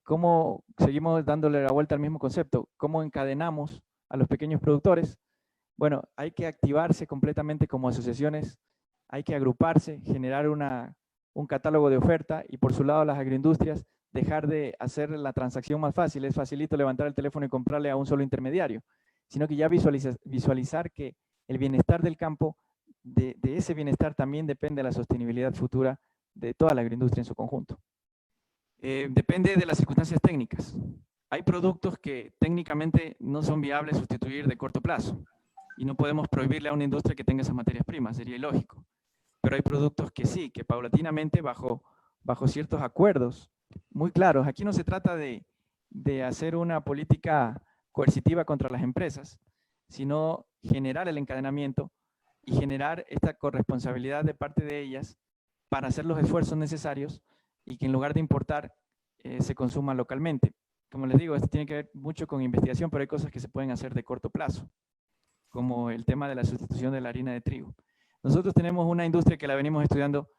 ¿Cómo seguimos dándole la vuelta al mismo concepto? ¿Cómo encadenamos a los pequeños productores? Bueno, hay que activarse completamente como asociaciones, hay que agruparse, generar un catálogo de oferta y por su lado las agroindustrias dejar de hacer la transacción más fácil. Es facilito levantar el teléfono y comprarle a un solo intermediario, sino que ya visualizar que el bienestar del campo, de ese bienestar también depende de la sostenibilidad futura de toda la agroindustria en su conjunto. Depende de las circunstancias técnicas. Hay productos que técnicamente no son viables sustituir de corto plazo y no podemos prohibirle a una industria que tenga esas materias primas, sería ilógico. Pero hay productos que sí, que paulatinamente bajo ciertos acuerdos muy claros. Aquí no se trata de hacer una política coercitiva contra las empresas, sino generar el encadenamiento y generar esta corresponsabilidad de parte de ellas para hacer los esfuerzos necesarios y que en lugar de importar se consuma localmente. Como les digo, esto tiene que ver mucho con investigación, pero hay cosas que se pueden hacer de corto plazo, como el tema de la sustitución de la harina de trigo. Nosotros tenemos una industria que la venimos estudiando,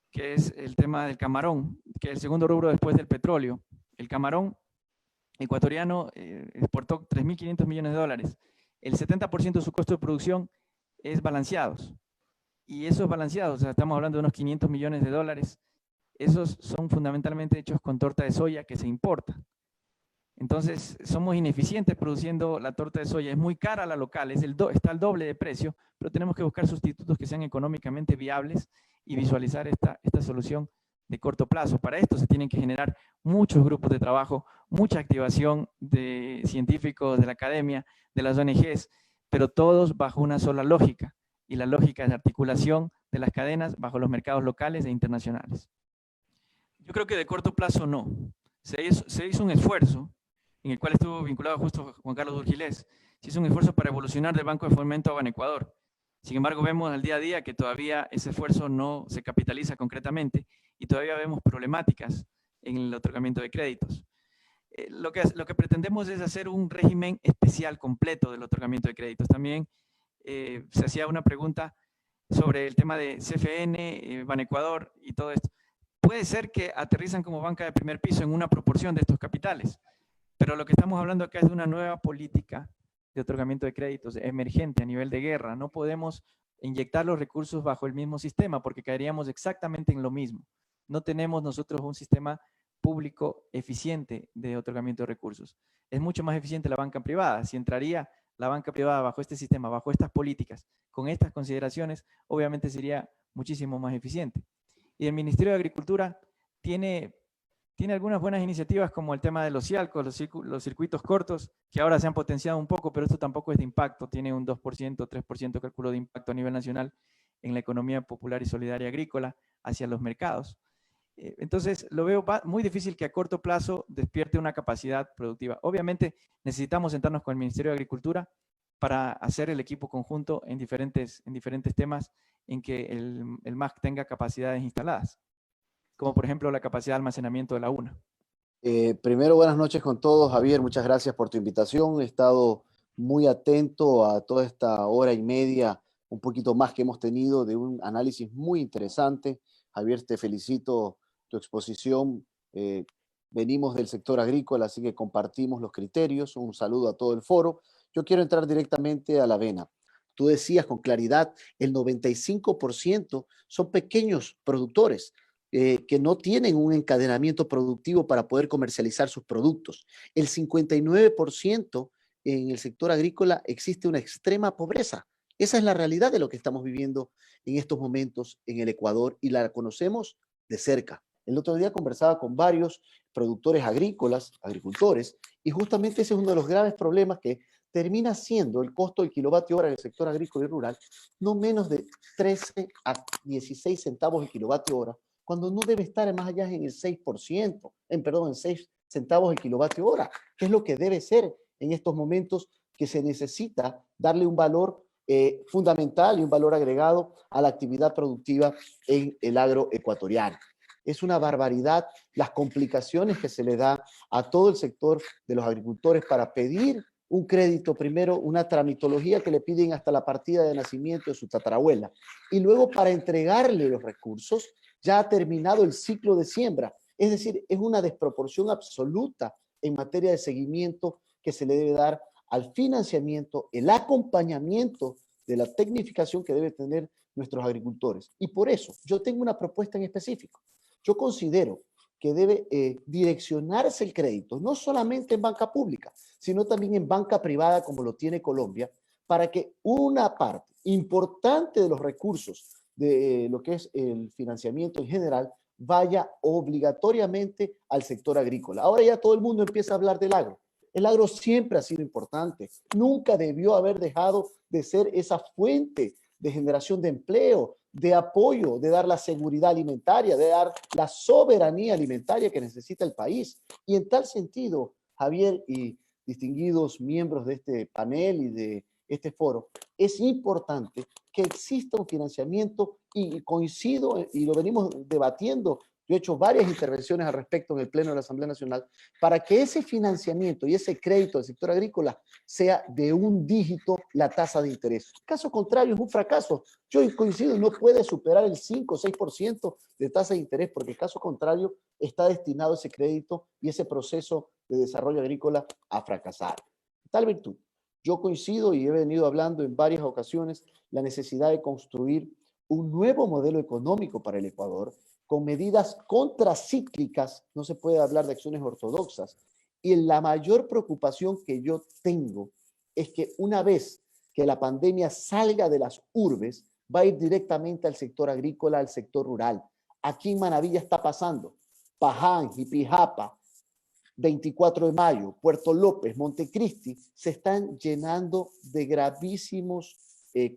que es el tema del camarón, que es el segundo rubro después del petróleo. El camarón ecuatoriano exportó $3.500 millones. El 70% de su costo de producción es balanceados. Y esos balanceados, o sea, estamos hablando de unos $500 millones, esos son fundamentalmente hechos con torta de soya que se importa. Entonces, somos ineficientes produciendo la torta de soya. Es muy cara la local, está al doble de precio, pero tenemos que buscar sustitutos que sean económicamente viables y visualizar esta solución de corto plazo. Para esto se tienen que generar muchos grupos de trabajo, mucha activación de científicos, de la academia, de las ONGs, pero todos bajo una sola lógica, y la lógica es de articulación de las cadenas bajo los mercados locales e internacionales. Yo creo que de corto plazo no. Se hizo un esfuerzo, en el cual estuvo vinculado justo Juan Carlos Urgilés. Se hizo un esfuerzo para evolucionar del Banco de Fomento a Banecuador. Sin embargo, vemos al día a día que todavía ese esfuerzo no se capitaliza concretamente y todavía vemos problemáticas en el otorgamiento de créditos. Lo que pretendemos es hacer un régimen especial completo del otorgamiento de créditos. También se hacía una pregunta sobre el tema de CFN, Banecuador y todo esto. Puede ser que aterrizan como banca de primer piso en una proporción de estos capitales, pero lo que estamos hablando acá es de una nueva política de otorgamiento de créditos emergente a nivel de guerra. No podemos inyectar los recursos bajo el mismo sistema porque caeríamos exactamente en lo mismo. No tenemos nosotros un sistema público eficiente de otorgamiento de recursos. Es mucho más eficiente la banca privada. Si entraría la banca privada bajo este sistema, bajo estas políticas, con estas consideraciones, obviamente sería muchísimo más eficiente. Y el Ministerio de Agricultura tiene algunas buenas iniciativas como el tema de los CIALCOS, los circuitos cortos, que ahora se han potenciado un poco, pero esto tampoco es de impacto, tiene un 2%, 3% cálculo de impacto a nivel nacional en la economía popular y solidaria agrícola hacia los mercados. Entonces, lo veo muy difícil que a corto plazo despierte una capacidad productiva. Obviamente, necesitamos sentarnos con el Ministerio de Agricultura para hacer el equipo conjunto en diferentes temas en que el MAC tenga capacidades instaladas, como por ejemplo la capacidad de almacenamiento de la UNA. Primero, buenas noches con todos. Javier, muchas gracias por tu invitación. He estado muy atento a toda esta hora y media, un poquito más que hemos tenido, de un análisis muy interesante. Javier, te felicito tu exposición. Venimos del sector agrícola, así que compartimos los criterios. Un saludo a todo el foro. Yo quiero entrar directamente a la vena. Tú decías con claridad, el 95% son pequeños productores que no tienen un encadenamiento productivo para poder comercializar sus productos. El 59% en el sector agrícola existe una extrema pobreza. Esa es la realidad de lo que estamos viviendo en estos momentos en el Ecuador y la conocemos de cerca. El otro día conversaba con varios productores agrícolas, agricultores, y justamente ese es uno de los graves problemas que termina siendo el costo del kilovatio hora en el sector agrícola y rural no menos de 13 a 16 centavos el kilovatio hora, cuando no debe estar más allá en el 6%, en 6 centavos el kilovatio hora, que es lo que debe ser en estos momentos que se necesita darle un valor fundamental y un valor agregado a la actividad productiva en el agro ecuatoriano. Es una barbaridad las complicaciones que se le da a todo el sector de los agricultores para pedir un crédito, primero una tramitología que le piden hasta la partida de nacimiento de su tatarabuela, y luego para entregarle los recursos ya ha terminado el ciclo de siembra. Es decir, es una desproporción absoluta en materia de seguimiento que se le debe dar al financiamiento, el acompañamiento de la tecnificación que deben tener nuestros agricultores. Y por eso yo tengo una propuesta en específico. Yo considero que debe direccionarse el crédito, no solamente en banca pública, sino también en banca privada como lo tiene Colombia, para que una parte importante de los recursos de lo que es el financiamiento en general vaya obligatoriamente al sector agrícola. Ahora ya todo el mundo empieza a hablar del agro. El agro siempre ha sido importante, nunca debió haber dejado de ser esa fuente de generación de empleo, de apoyo, de dar la seguridad alimentaria, de dar la soberanía alimentaria que necesita el país. Y en tal sentido, Javier y distinguidos miembros de este panel y de este foro, es importante que exista un financiamiento, y coincido y lo venimos debatiendo. Yo he hecho varias intervenciones al respecto en el Pleno de la Asamblea Nacional para que ese financiamiento y ese crédito del sector agrícola sea de un dígito la tasa de interés. Caso contrario, es un fracaso. Yo coincido, no puede superar el 5 o 6% de tasa de interés, porque caso contrario está destinado ese crédito y ese proceso de desarrollo agrícola a fracasar. Tal virtud, yo coincido y he venido hablando en varias ocasiones la necesidad de construir un nuevo modelo económico para el Ecuador, con medidas contracíclicas. No se puede hablar de acciones ortodoxas. Y la mayor preocupación que yo tengo es que una vez que la pandemia salga de las urbes, va a ir directamente al sector agrícola, al sector rural. Aquí en Manaví está pasando. Paján, Jipijapa, 24 de mayo, Puerto López, Montecristi, se están llenando de gravísimos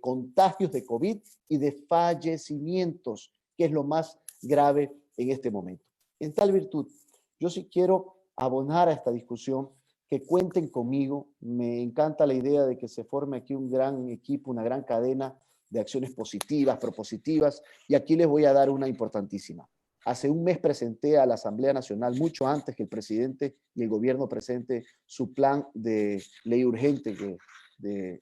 contagios de COVID y de fallecimientos, que es lo más grave en este momento. En tal virtud, yo sí quiero abonar a esta discusión, que cuenten conmigo. Me encanta la idea de que se forme aquí un gran equipo, una gran cadena de acciones positivas, propositivas, y aquí les voy a dar una importantísima. Hace un mes presenté a la Asamblea Nacional, mucho antes que el presidente y el gobierno presente su plan de ley urgente, que de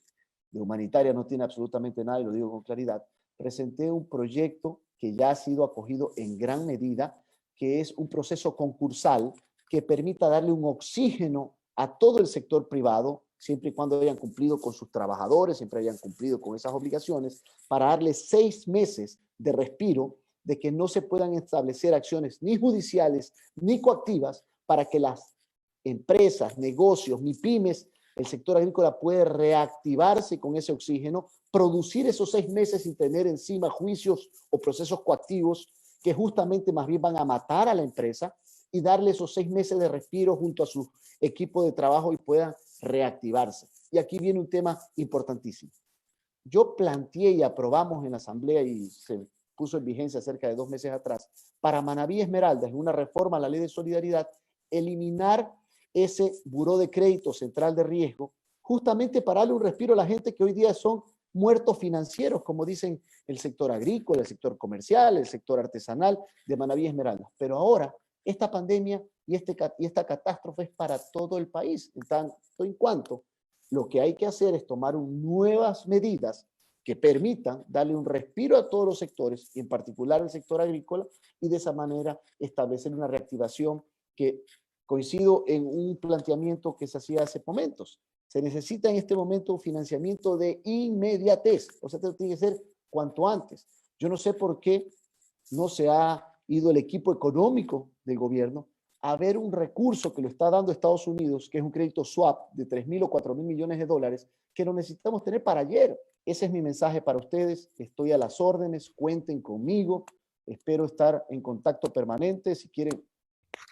humanitaria no tiene absolutamente nada, y lo digo con claridad. Presenté un proyecto que ya ha sido acogido en gran medida, que es un proceso concursal que permita darle un oxígeno a todo el sector privado, siempre y cuando hayan cumplido con sus trabajadores, siempre hayan cumplido con esas obligaciones, para darles 6 meses de respiro, de que no se puedan establecer acciones ni judiciales ni coactivas para que las empresas, negocios, MIPYMES el sector agrícola puede reactivarse con ese oxígeno, producir esos 6 meses sin tener encima juicios o procesos coactivos que justamente más bien van a matar a la empresa y darle esos 6 meses de respiro junto a su equipo de trabajo y puedan reactivarse. Y aquí viene un tema importantísimo. Yo planteé y aprobamos en la Asamblea y se puso en vigencia cerca de 2 meses atrás, para Manabí Esmeraldas, en una reforma a la Ley de Solidaridad, eliminar ese buró de crédito central de riesgo, justamente para darle un respiro a la gente que hoy día son muertos financieros, como dicen el sector agrícola, el sector comercial, el sector artesanal de Manabí Esmeraldas. Pero ahora, esta pandemia y esta catástrofe es para todo el país. En tanto en cuanto, lo que hay que hacer es tomar nuevas medidas que permitan darle un respiro a todos los sectores, y en particular el sector agrícola, y de esa manera establecer una reactivación que coincido en un planteamiento que se hacía hace momentos. Se necesita en este momento un financiamiento de inmediatez, o sea, tiene que ser cuanto antes. Yo no sé por qué no se ha ido el equipo económico del gobierno a ver un recurso que lo está dando Estados Unidos, que es un crédito swap de 3.000 o 4.000 millones de dólares, que lo necesitamos tener para ayer. Ese es mi mensaje para ustedes. Estoy a las órdenes, cuenten conmigo. Espero estar en contacto permanente. Si quieren,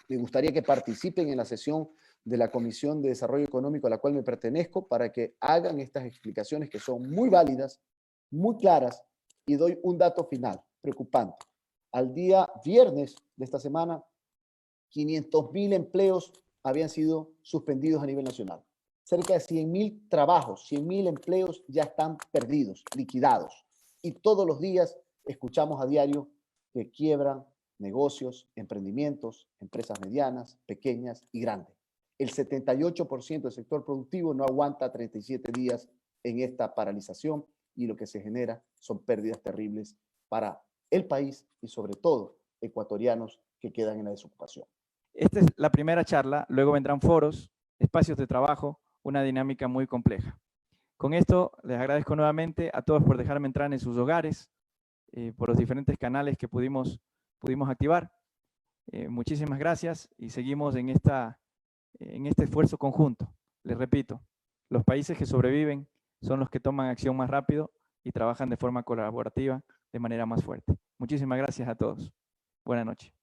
me gustaría que participen en la sesión de la Comisión de Desarrollo Económico a la cual me pertenezco para que hagan estas explicaciones que son muy válidas, muy claras, y doy un dato final preocupante. Al día viernes de esta semana, 500.000 empleos habían sido suspendidos a nivel nacional. Cerca de 100.000 trabajos, 100.000 empleos ya están perdidos, liquidados. Y todos los días escuchamos a diario que quiebran negocios, emprendimientos, empresas medianas, pequeñas y grandes. El 78% del sector productivo no aguanta 37 días en esta paralización y lo que se genera son pérdidas terribles para el país y sobre todo ecuatorianos que quedan en la desocupación. Esta es la primera charla, luego vendrán foros, espacios de trabajo, una dinámica muy compleja. Con esto les agradezco nuevamente a todos por dejarme entrar en sus hogares, por los diferentes canales que pudimos activar. Muchísimas gracias y seguimos en este esfuerzo conjunto. Les repito, los países que sobreviven son los que toman acción más rápido y trabajan de forma colaborativa de manera más fuerte. Muchísimas gracias a todos. Buenas noches.